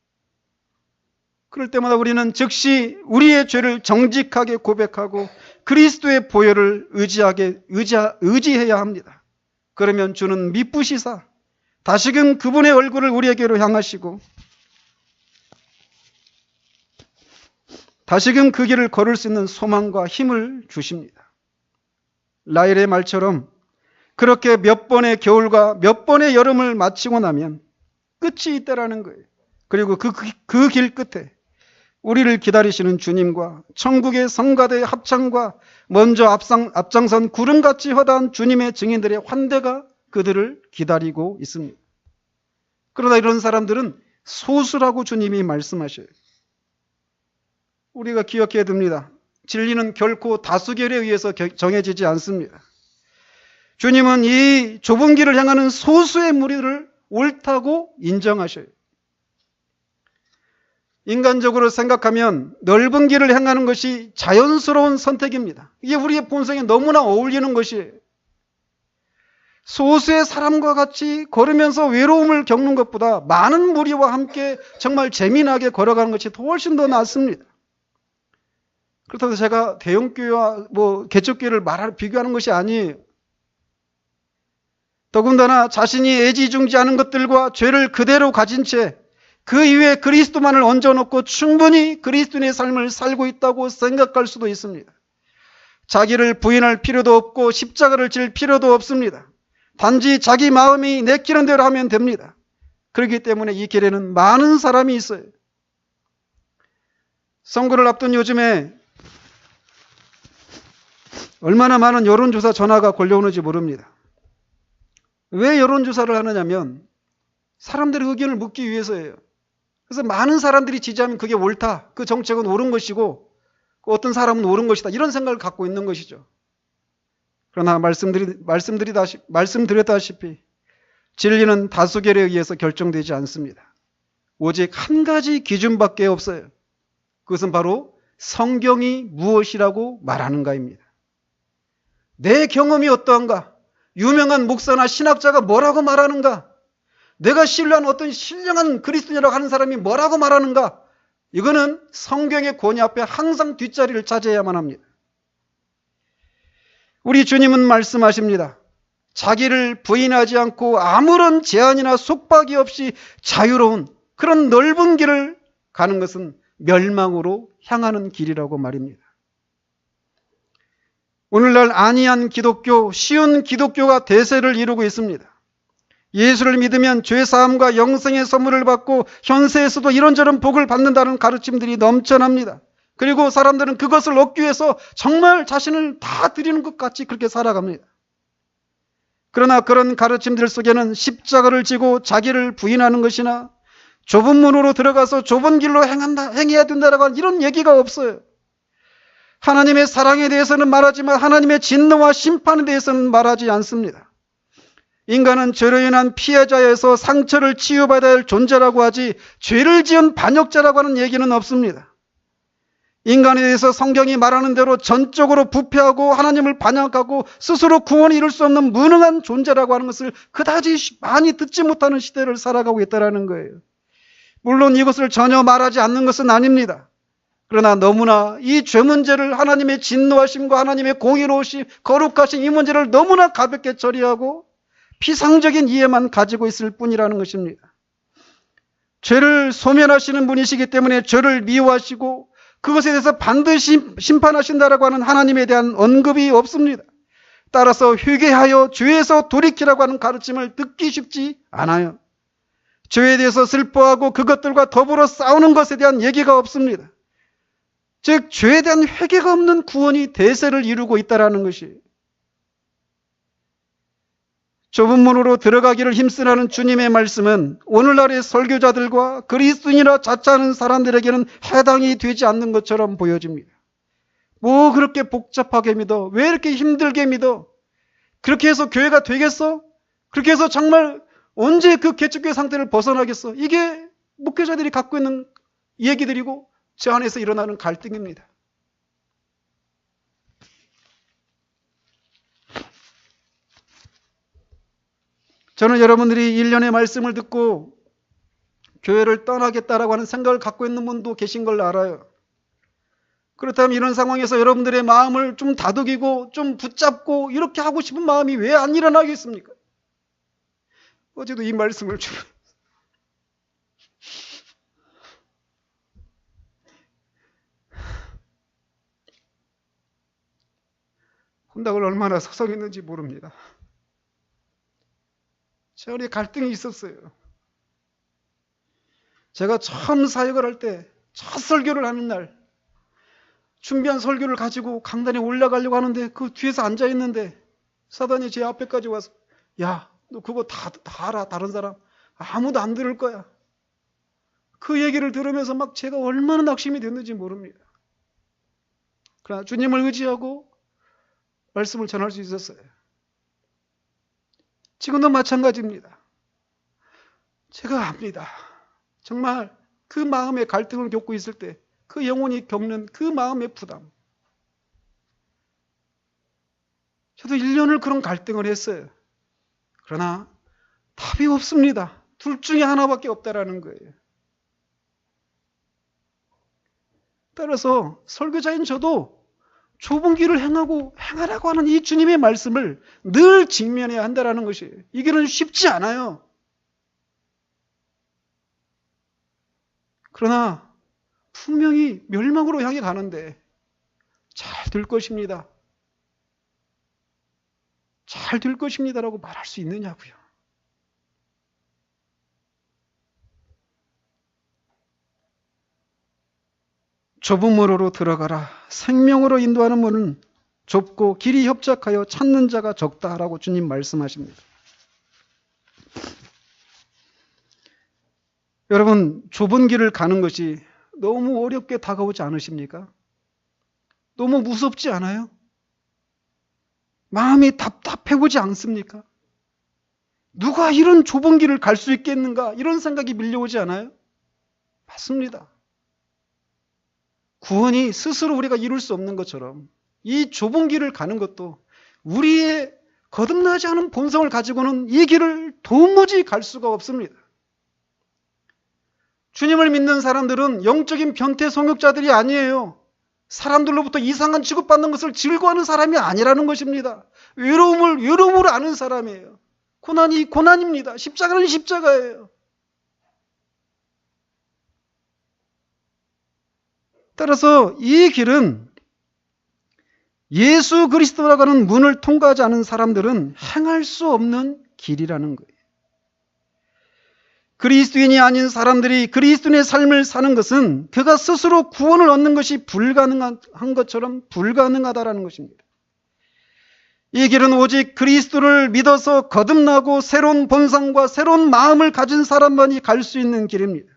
그럴 때마다 우리는 즉시 우리의 죄를 정직하게 고백하고 그리스도의 보혈을 의지해야 합니다. 그러면 주는 미쁘시사 다시금 그분의 얼굴을 우리에게로 향하시고 다시금 그 길을 걸을 수 있는 소망과 힘을 주십니다. 라헬의 말처럼 그렇게 몇 번의 겨울과 몇 번의 여름을 마치고 나면 끝이 있다라는 거예요. 그리고 그 길 끝에 우리를 기다리시는 주님과 천국의 성가대의 합창과 먼저 앞장선 구름같이 허다한 주님의 증인들의 환대가 그들을 기다리고 있습니다. 그러나 이런 사람들은 소수라고 주님이 말씀하셔요. 우리가 기억해야 됩니다. 진리는 결코 다수결에 의해서 정해지지 않습니다. 주님은 이 좁은 길을 향하는 소수의 무리를 옳다고 인정하셔요. 인간적으로 생각하면 넓은 길을 향하는 것이 자연스러운 선택입니다. 이게 우리의 본성에 너무나 어울리는 것이에요. 소수의 사람과 같이 걸으면서 외로움을 겪는 것보다 많은 무리와 함께 정말 재미나게 걸어가는 것이 훨씬 더 낫습니다. 그렇다고 제가 대형교회와 개척교회를 비교하는 것이 아니에요. 더군다나 자신이 애지중지하는 것들과 죄를 그대로 가진 채 그 이외에 그리스도만을 얹어놓고 충분히 그리스도인의 삶을 살고 있다고 생각할 수도 있습니다. 자기를 부인할 필요도 없고 십자가를 질 필요도 없습니다. 단지 자기 마음이 내키는 대로 하면 됩니다. 그렇기 때문에 이 길에는 많은 사람이 있어요. 선거를 앞둔 요즘에 얼마나 많은 여론조사 전화가 걸려오는지 모릅니다. 왜 여론조사를 하느냐면 사람들의 의견을 묻기 위해서예요. 그래서 많은 사람들이 지지하면 그게 옳다. 그 정책은 옳은 것이고 어떤 사람은 옳은 것이다. 이런 생각을 갖고 있는 것이죠. 그러나 말씀드렸다시피 진리는 다수결에 의해서 결정되지 않습니다. 오직 한 가지 기준밖에 없어요. 그것은 바로 성경이 무엇이라고 말하는가입니다. 내 경험이 어떠한가? 유명한 목사나 신학자가 뭐라고 말하는가? 내가 신뢰하는 어떤 신령한 그리스도인이라고 하는 사람이 뭐라고 말하는가? 이거는 성경의 권위 앞에 항상 뒷자리를 차지해야만 합니다. 우리 주님은 말씀하십니다. 자기를 부인하지 않고 아무런 제한이나 속박이 없이 자유로운 그런 넓은 길을 가는 것은 멸망으로 향하는 길이라고 말입니다. 오늘날 안이한 기독교, 쉬운 기독교가 대세를 이루고 있습니다. 예수를 믿으면 죄사함과 영생의 선물을 받고 현세에서도 이런저런 복을 받는다는 가르침들이 넘쳐납니다. 그리고 사람들은 그것을 얻기 위해서 정말 자신을 다 드리는 것 같이 그렇게 살아갑니다. 그러나 그런 가르침들 속에는 십자가를 지고 자기를 부인하는 것이나 좁은 문으로 들어가서 좁은 길로 행해야 된다라고 하는 이런 얘기가 없어요. 하나님의 사랑에 대해서는 말하지만 하나님의 진노와 심판에 대해서는 말하지 않습니다. 인간은 죄로 인한 피해자에서 상처를 치유받아야 할 존재라고 하지 죄를 지은 반역자라고 하는 얘기는 없습니다. 인간에 대해서 성경이 말하는 대로 전적으로 부패하고 하나님을 반역하고 스스로 구원을 이룰 수 없는 무능한 존재라고 하는 것을 그다지 많이 듣지 못하는 시대를 살아가고 있다는 거예요. 물론 이것을 전혀 말하지 않는 것은 아닙니다. 그러나 너무나 이 죄 문제를 하나님의 진노하심과 하나님의 공의로우심, 거룩하신 이 문제를 너무나 가볍게 처리하고 피상적인 이해만 가지고 있을 뿐이라는 것입니다. 죄를 소멸하시는 분이시기 때문에 죄를 미워하시고 그것에 대해서 반드시 심판하신다라고 하는 하나님에 대한 언급이 없습니다. 따라서 회개하여 죄에서 돌이키라고 하는 가르침을 듣기 쉽지 않아요. 죄에 대해서 슬퍼하고 그것들과 더불어 싸우는 것에 대한 얘기가 없습니다. 즉 죄에 대한 회개가 없는 구원이 대세를 이루고 있다는 것이, 좁은 문으로 들어가기를 힘쓰라는 주님의 말씀은 오늘날의 설교자들과 그리스도인이라 자처하는 사람들에게는 해당이 되지 않는 것처럼 보여집니다. 뭐 그렇게 복잡하게 믿어? 왜 이렇게 힘들게 믿어? 그렇게 해서 교회가 되겠어? 그렇게 해서 정말 언제 그 개척교회 상태를 벗어나겠어? 이게 목회자들이 갖고 있는 얘기들이고 저 안에서 일어나는 갈등입니다. 저는 여러분들이 1년의 말씀을 듣고 교회를 떠나겠다라고 하는 생각을 갖고 있는 분도 계신 걸 알아요. 그렇다면 이런 상황에서 여러분들의 마음을 좀 다독이고 좀 붙잡고 이렇게 하고 싶은 마음이 왜 안 일어나겠습니까? 어제도 이 말씀을 혼닥을 얼마나 서성했는지 모릅니다. 제 안에 갈등이 있었어요. 제가 처음 사역을 할 때, 첫 설교를 하는 날, 준비한 설교를 가지고 강단에 올라가려고 하는데 그 뒤에서 앉아있는데 사단이 제 앞에까지 와서, 야, 너 그거 다 알아. 다른 사람 아무도 안 들을 거야. 그 얘기를 들으면서 막 제가 얼마나 낙심이 됐는지 모릅니다. 그러나 주님을 의지하고 말씀을 전할 수 있었어요. 지금도 마찬가지입니다. 제가 압니다. 정말 그 마음의 갈등을 겪고 있을 때 그 영혼이 겪는 그 마음의 부담. 저도 1년을 그런 갈등을 했어요. 그러나 답이 없습니다. 둘 중에 하나밖에 없다라는 거예요. 따라서 설교자인 저도 좁은 길을 행하라고 하는 이 주님의 말씀을 늘 직면해야 한다는 것이에요. 이 길은 쉽지 않아요. 그러나 분명히 멸망으로 향해 가는데 잘 될 것입니다. 잘 될 것입니다라고 말할 수 있느냐고요. 좁은 문으로 들어가라. 생명으로 인도하는 문은 좁고 길이 협착하여 찾는 자가 적다라고 주님 말씀하십니다. 여러분, 좁은 길을 가는 것이 너무 어렵게 다가오지 않으십니까? 너무 무섭지 않아요? 마음이 답답해오지 않습니까? 누가 이런 좁은 길을 갈 수 있겠는가? 이런 생각이 밀려오지 않아요? 맞습니다. 구원이 스스로 우리가 이룰 수 없는 것처럼 이 좁은 길을 가는 것도 우리의 거듭나지 않은 본성을 가지고는 이 길을 도무지 갈 수가 없습니다. 주님을 믿는 사람들은 영적인 변태 성욕자들이 아니에요. 사람들로부터 이상한 취급받는 것을 즐거워하는 사람이 아니라는 것입니다. 외로움을 아는 사람이에요. 고난이 고난입니다. 십자가는 십자가예요. 따라서 이 길은 예수 그리스도라고 하는 문을 통과하지 않은 사람들은 행할 수 없는 길이라는 거예요. 그리스도인이 아닌 사람들이 그리스도인의 삶을 사는 것은 그가 스스로 구원을 얻는 것이 불가능한 것처럼 불가능하다라는 것입니다. 이 길은 오직 그리스도를 믿어서 거듭나고 새로운 본성과 새로운 마음을 가진 사람만이 갈 수 있는 길입니다.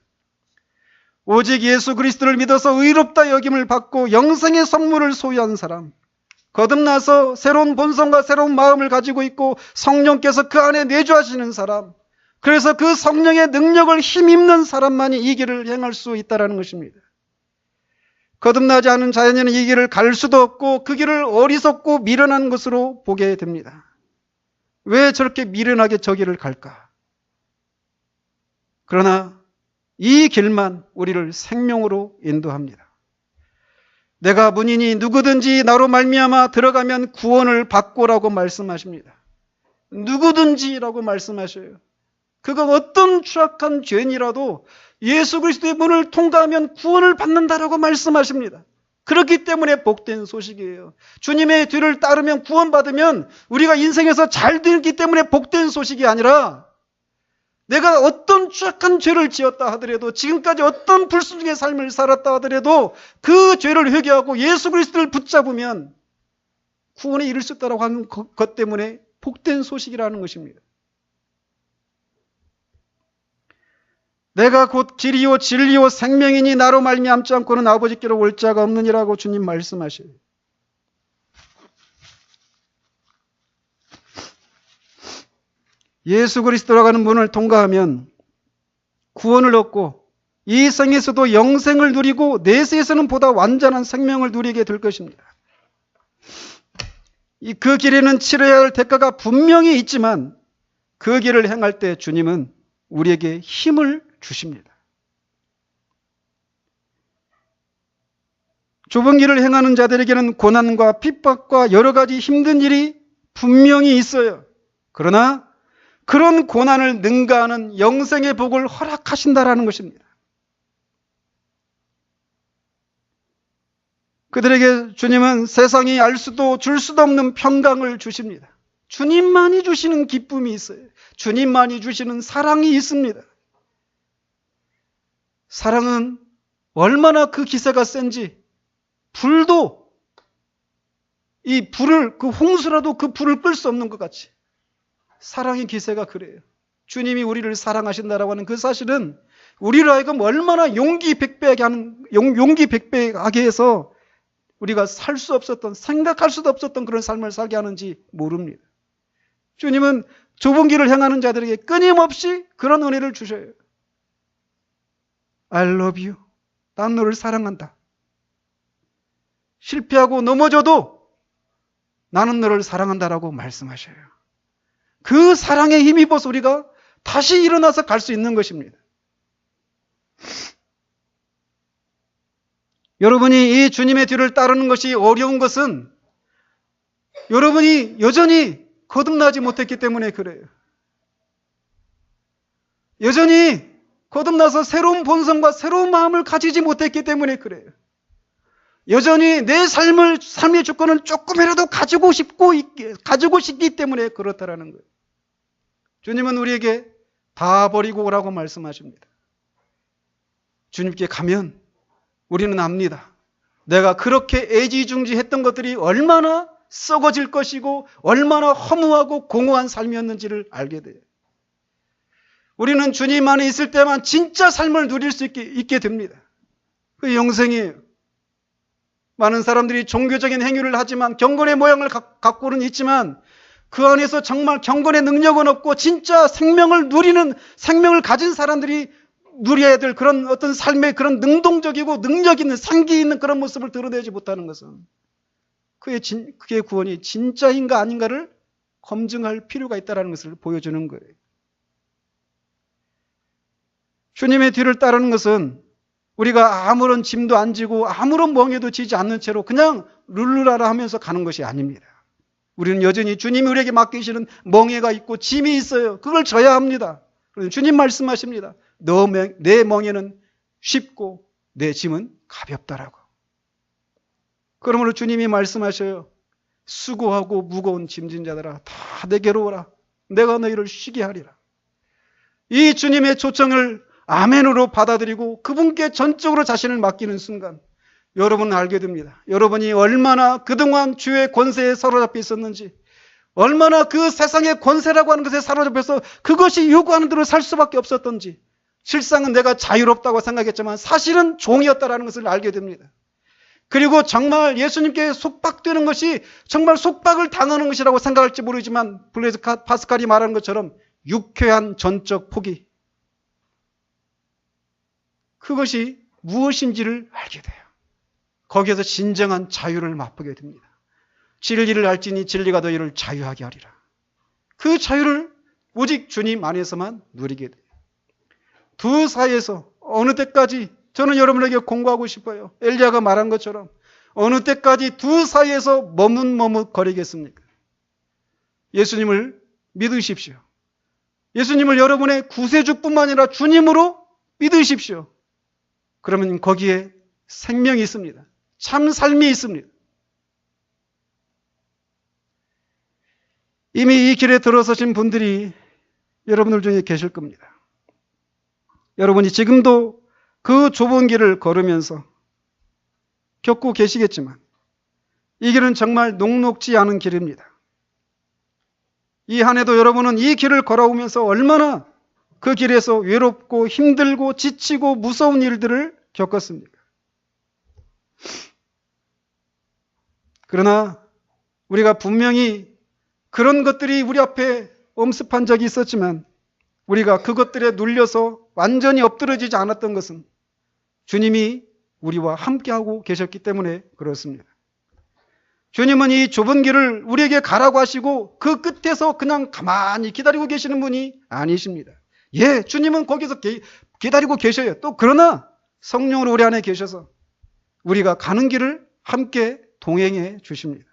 오직 예수 그리스도를 믿어서 의롭다 여김을 받고 영생의 선물을 소유한 사람, 거듭나서 새로운 본성과 새로운 마음을 가지고 있고 성령께서 그 안에 내주하시는 사람, 그래서 그 성령의 능력을 힘입는 사람만이 이 길을 행할 수 있다는 것입니다. 거듭나지 않은 자연인은 이 길을 갈 수도 없고 그 길을 어리석고 미련한 것으로 보게 됩니다. 왜 저렇게 미련하게 저 길을 갈까? 그러나 이 길만 우리를 생명으로 인도합니다. 내가 문이니 누구든지 나로 말미암아 들어가면 구원을 받고라고 말씀하십니다. 누구든지라고 말씀하셔요. 그가 어떤 추악한 죄인이라도 예수 그리스도의 문을 통과하면 구원을 받는다라고 말씀하십니다. 그렇기 때문에 복된 소식이에요. 주님의 뒤를 따르면 구원받으면 우리가 인생에서 잘 되기 때문에 복된 소식이 아니라 내가 어떤 추악한 죄를 지었다 하더라도 지금까지 어떤 불순종의 삶을 살았다 하더라도 그 죄를 회개하고 예수 그리스도를 붙잡으면 구원에 이를 수 있다고 하는 것 때문에 복된 소식이라는 것입니다. 내가 곧 길이요 진리요 생명이니 나로 말미암지 않고는 아버지께로 올 자가 없느니라고 주님 말씀하셔요. 예수 그리스도라고 하는 문을 통과하면 구원을 얻고 이 생에서도 영생을 누리고 내세에서는 보다 완전한 생명을 누리게 될 것입니다. 그 길에는 치러야 할 대가가 분명히 있지만 그 길을 행할 때 주님은 우리에게 힘을 주십니다. 좁은 길을 행하는 자들에게는 고난과 핍박과 여러 가지 힘든 일이 분명히 있어요. 그러나 그런 고난을 능가하는 영생의 복을 허락하신다라는 것입니다. 그들에게 주님은 세상이 알 수도 줄 수도 없는 평강을 주십니다. 주님만이 주시는 기쁨이 있어요. 주님만이 주시는 사랑이 있습니다. 사랑은 얼마나 그 기세가 센지 불도 이 불을 그 홍수라도 그 불을 끌 수 없는 것 같이 사랑의 기세가 그래요. 주님이 우리를 사랑하신다라고 하는 그 사실은 우리를 하여금 얼마나 용기 백배하게 해서 우리가 살 수 없었던 생각할 수도 없었던 그런 삶을 살게 하는지 모릅니다. 주님은 좁은 길을 행하는 자들에게 끊임없이 그런 은혜를 주셔요. I love you. 난 너를 사랑한다. 실패하고 넘어져도 나는 너를 사랑한다라고 말씀하셔요. 그 사랑에 힘입어서 우리가 다시 일어나서 갈 수 있는 것입니다. 여러분이 이 주님의 뒤를 따르는 것이 어려운 것은 여러분이 여전히 거듭나지 못했기 때문에 그래요. 여전히 거듭나서 새로운 본성과 새로운 마음을 가지지 못했기 때문에 그래요. 여전히 내 삶의 주권을 조금이라도 가지고 싶기 때문에 그렇다라는 거예요. 주님은 우리에게 다 버리고 오라고 말씀하십니다. 주님께 가면 우리는 압니다. 내가 그렇게 애지중지했던 것들이 얼마나 썩어질 것이고 얼마나 허무하고 공허한 삶이었는지를 알게 돼요. 우리는 주님 안에 있을 때만 진짜 삶을 누릴 수 있게 됩니다. 그 영생이에요. 많은 사람들이 종교적인 행위를 하지만 경건의 모양을 갖고는 있지만 그 안에서 정말 경건의 능력은 없고 진짜 생명을 가진 사람들이 누려야 될 그런 어떤 삶의 그런 능동적이고 능력 있는 상기 있는 그런 모습을 드러내지 못하는 것은 그의 구원이 진짜인가 아닌가를 검증할 필요가 있다는 것을 보여주는 거예요. 주님의 뒤를 따르는 것은 우리가 아무런 짐도 안 지고 아무런 멍에도 지지 않는 채로 그냥 룰루라라 하면서 가는 것이 아닙니다. 우리는 여전히 주님이 우리에게 맡기시는 멍에가 있고 짐이 있어요. 그걸 져야 합니다. 주님 말씀하십니다. 내 멍에는 쉽고 내 짐은 가볍다라고. 그러므로 주님이 말씀하셔요. 수고하고 무거운 짐진 자들아 다 내게로 오라. 내가 너희를 쉬게 하리라. 이 주님의 초청을 아멘으로 받아들이고 그분께 전적으로 자신을 맡기는 순간 여러분은 알게 됩니다. 여러분이 얼마나 그동안 주의 권세에 사로잡혀 있었는지, 얼마나 그 세상의 권세라고 하는 것에 사로잡혀서 그것이 요구하는 대로 살 수밖에 없었던지, 실상은 내가 자유롭다고 생각했지만 사실은 종이었다는 것을 알게 됩니다. 그리고 정말 예수님께 속박되는 것이 정말 속박을 당하는 것이라고 생각할지 모르지만 블레이즈 파스칼이 말하는 것처럼 유쾌한 전적 포기, 그것이 무엇인지를 알게 돼요. 거기에서 진정한 자유를 맛보게 됩니다. 진리를 알지니 진리가 너희를 자유하게 하리라. 그 자유를 오직 주님 안에서만 누리게 돼요. 두 사이에서 어느 때까지, 저는 여러분에게 공부하고 싶어요. 엘리야가 말한 것처럼 어느 때까지 두 사이에서 머뭇머뭇거리겠습니까? 예수님을 믿으십시오. 예수님을 여러분의 구세주뿐만 아니라 주님으로 믿으십시오. 그러면 거기에 생명이 있습니다. 참 삶이 있습니다. 이미 이 길에 들어서신 분들이 여러분들 중에 계실 겁니다. 여러분이 지금도 그 좁은 길을 걸으면서 겪고 계시겠지만 이 길은 정말 녹록지 않은 길입니다. 이 한 해도 여러분은 이 길을 걸어오면서 얼마나 그 길에서 외롭고 힘들고 지치고 무서운 일들을 겪었습니까? 그러나 우리가 분명히 그런 것들이 우리 앞에 엄습한 적이 있었지만 우리가 그것들에 눌려서 완전히 엎드러지지 않았던 것은 주님이 우리와 함께하고 계셨기 때문에 그렇습니다. 주님은 이 좁은 길을 우리에게 가라고 하시고 그 끝에서 그냥 가만히 기다리고 계시는 분이 아니십니다. 예, 주님은 거기서 기다리고 계셔요. 또 그러나 성령으로 우리 안에 계셔서 우리가 가는 길을 함께 동행해 주십니다.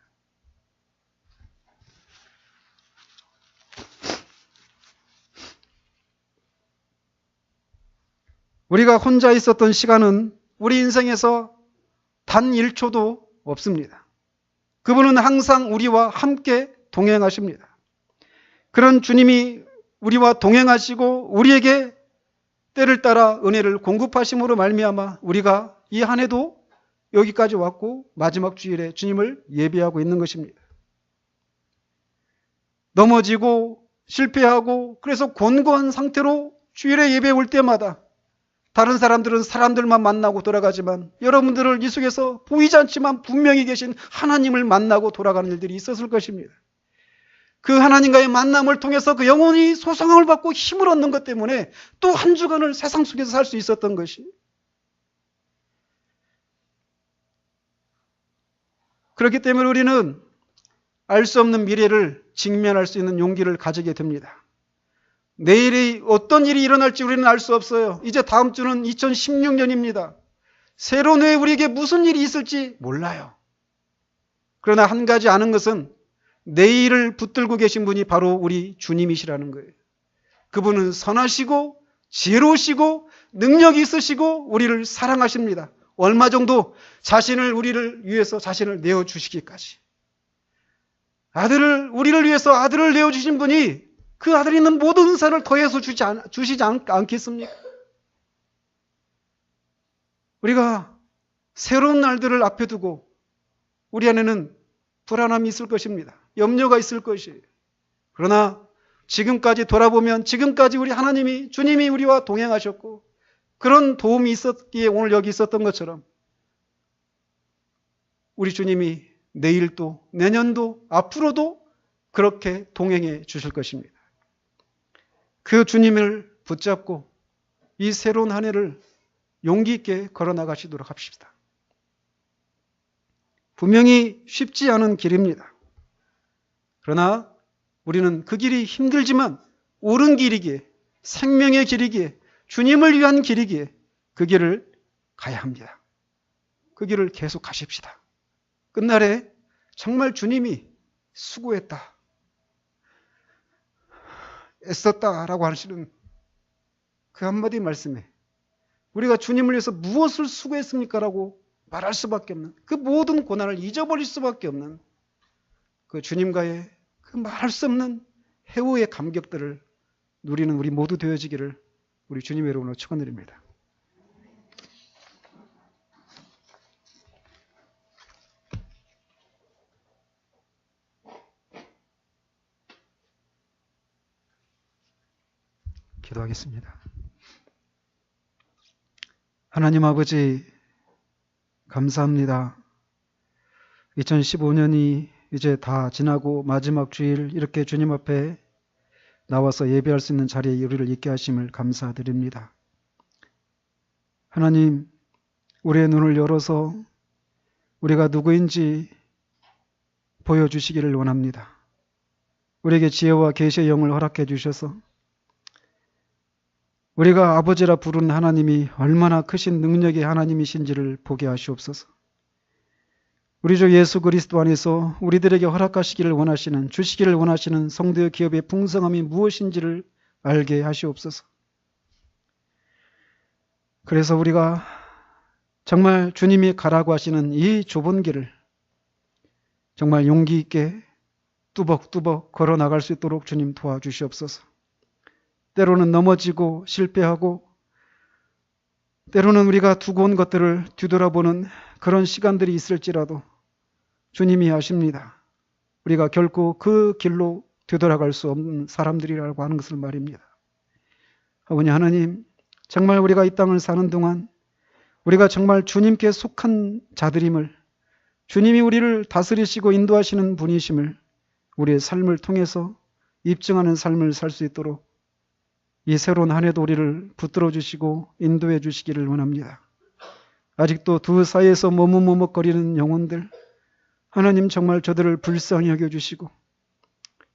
우리가 혼자 있었던 시간은 우리 인생에서 단 1초도 없습니다. 그분은 항상 우리와 함께 동행하십니다. 그런 주님이 우리와 동행하시고 우리에게 때를 따라 은혜를 공급하심으로 말미암아 우리가 이 한 해도 여기까지 왔고 마지막 주일에 주님을 예배하고 있는 것입니다. 넘어지고 실패하고 그래서 곤고한 상태로 주일에 예배 올 때마다 다른 사람들은 사람들만 만나고 돌아가지만 여러분들을 이 속에서 보이지 않지만 분명히 계신 하나님을 만나고 돌아가는 일들이 있었을 것입니다. 그 하나님과의 만남을 통해서 그 영혼이 소성함을 받고 힘을 얻는 것 때문에 또 한 주간을 세상 속에서 살 수 있었던 것이. 그렇기 때문에 우리는 알 수 없는 미래를 직면할 수 있는 용기를 가지게 됩니다. 내일이 어떤 일이 일어날지 우리는 알 수 없어요. 이제 다음 주는 2016년입니다. 새로운 해에 우리에게 무슨 일이 있을지 몰라요. 그러나 한 가지 아는 것은 내일을 붙들고 계신 분이 바로 우리 주님이시라는 거예요. 그분은 선하시고 지혜로우시고 능력이 있으시고 우리를 사랑하십니다. 얼마 정도 우리를 위해서 자신을 내어주시기까지. 우리를 위해서 아들을 내어주신 분이 그 아들이 있는 모든 은사를 더해서 주시지 않겠습니까? 우리가 새로운 날들을 앞에 두고 우리 안에는 불안함이 있을 것입니다. 염려가 있을 것이에요. 그러나 지금까지 돌아보면 지금까지 우리 주님이 우리와 동행하셨고 그런 도움이 있었기에 오늘 여기 있었던 것처럼 우리 주님이 내일도 내년도 앞으로도 그렇게 동행해 주실 것입니다. 그 주님을 붙잡고 이 새로운 한 해를 용기 있게 걸어나가시도록 합시다. 분명히 쉽지 않은 길입니다. 그러나 우리는 그 길이 힘들지만 옳은 길이기에 생명의 길이기에 주님을 위한 길이기에 그 길을 가야 합니다. 그 길을 계속 가십시다. 끝날에 정말 주님이 수고했다. 애썼다라고 하시는 그 한마디 말씀에 우리가 주님을 위해서 무엇을 수고했습니까? 라고 말할 수밖에 없는 그 모든 고난을 잊어버릴 수밖에 없는 그 주님과의 그 말할 수 없는 해오의 감격들을 누리는 우리 모두 되어지기를 우리 주님의 이름으로 축원드립니다. 기도하겠습니다. 하나님 아버지 감사합니다. 2015년이 이제 다 지나고 마지막 주일 이렇게 주님 앞에 나와서 예배할 수 있는 자리에 우리를 있게 하심을 감사드립니다. 하나님, 우리의 눈을 열어서 우리가 누구인지 보여주시기를 원합니다. 우리에게 지혜와 계시의 영을 허락해 주셔서 우리가 아버지라 부르는 하나님이 얼마나 크신 능력의 하나님이신지를 보게 하시옵소서. 우리 주 예수 그리스도 안에서 우리들에게 허락하시기를 원하시는, 주시기를 원하시는 성도의 기업의 풍성함이 무엇인지를 알게 하시옵소서. 그래서 우리가 정말 주님이 가라고 하시는 이 좁은 길을 정말 용기 있게 뚜벅뚜벅 걸어 나갈 수 있도록 주님 도와주시옵소서. 때로는 넘어지고 실패하고 때로는 우리가 두고 온 것들을 뒤돌아보는 그런 시간들이 있을지라도 주님이 아십니다. 우리가 결코 그 길로 되돌아갈 수 없는 사람들이라고 하는 것을 말입니다. 아버지 하나님, 정말 우리가 이 땅을 사는 동안 우리가 정말 주님께 속한 자들임을, 주님이 우리를 다스리시고 인도하시는 분이심을 우리의 삶을 통해서 입증하는 삶을 살 수 있도록 이 새로운 한 해도 우리를 붙들어 주시고 인도해 주시기를 원합니다. 아직도 두 사이에서 머뭇머뭇거리는 영혼들, 하나님 정말 저들을 불쌍히 여겨주시고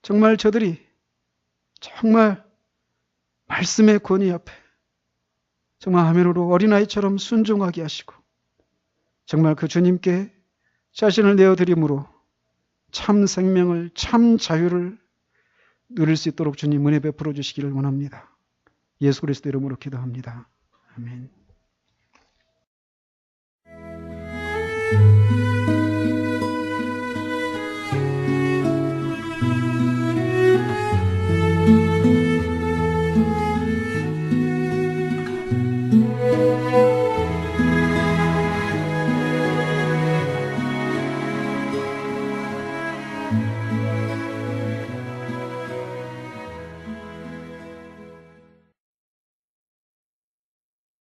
정말 저들이 정말 말씀의 권위 앞에 정말 아멘으로 어린아이처럼 순종하게 하시고 정말 그 주님께 자신을 내어드림으로 참 생명을, 참 자유를 누릴 수 있도록 주님 은혜 베풀어 주시기를 원합니다. 예수 그리스도 이름으로 기도합니다. 아멘.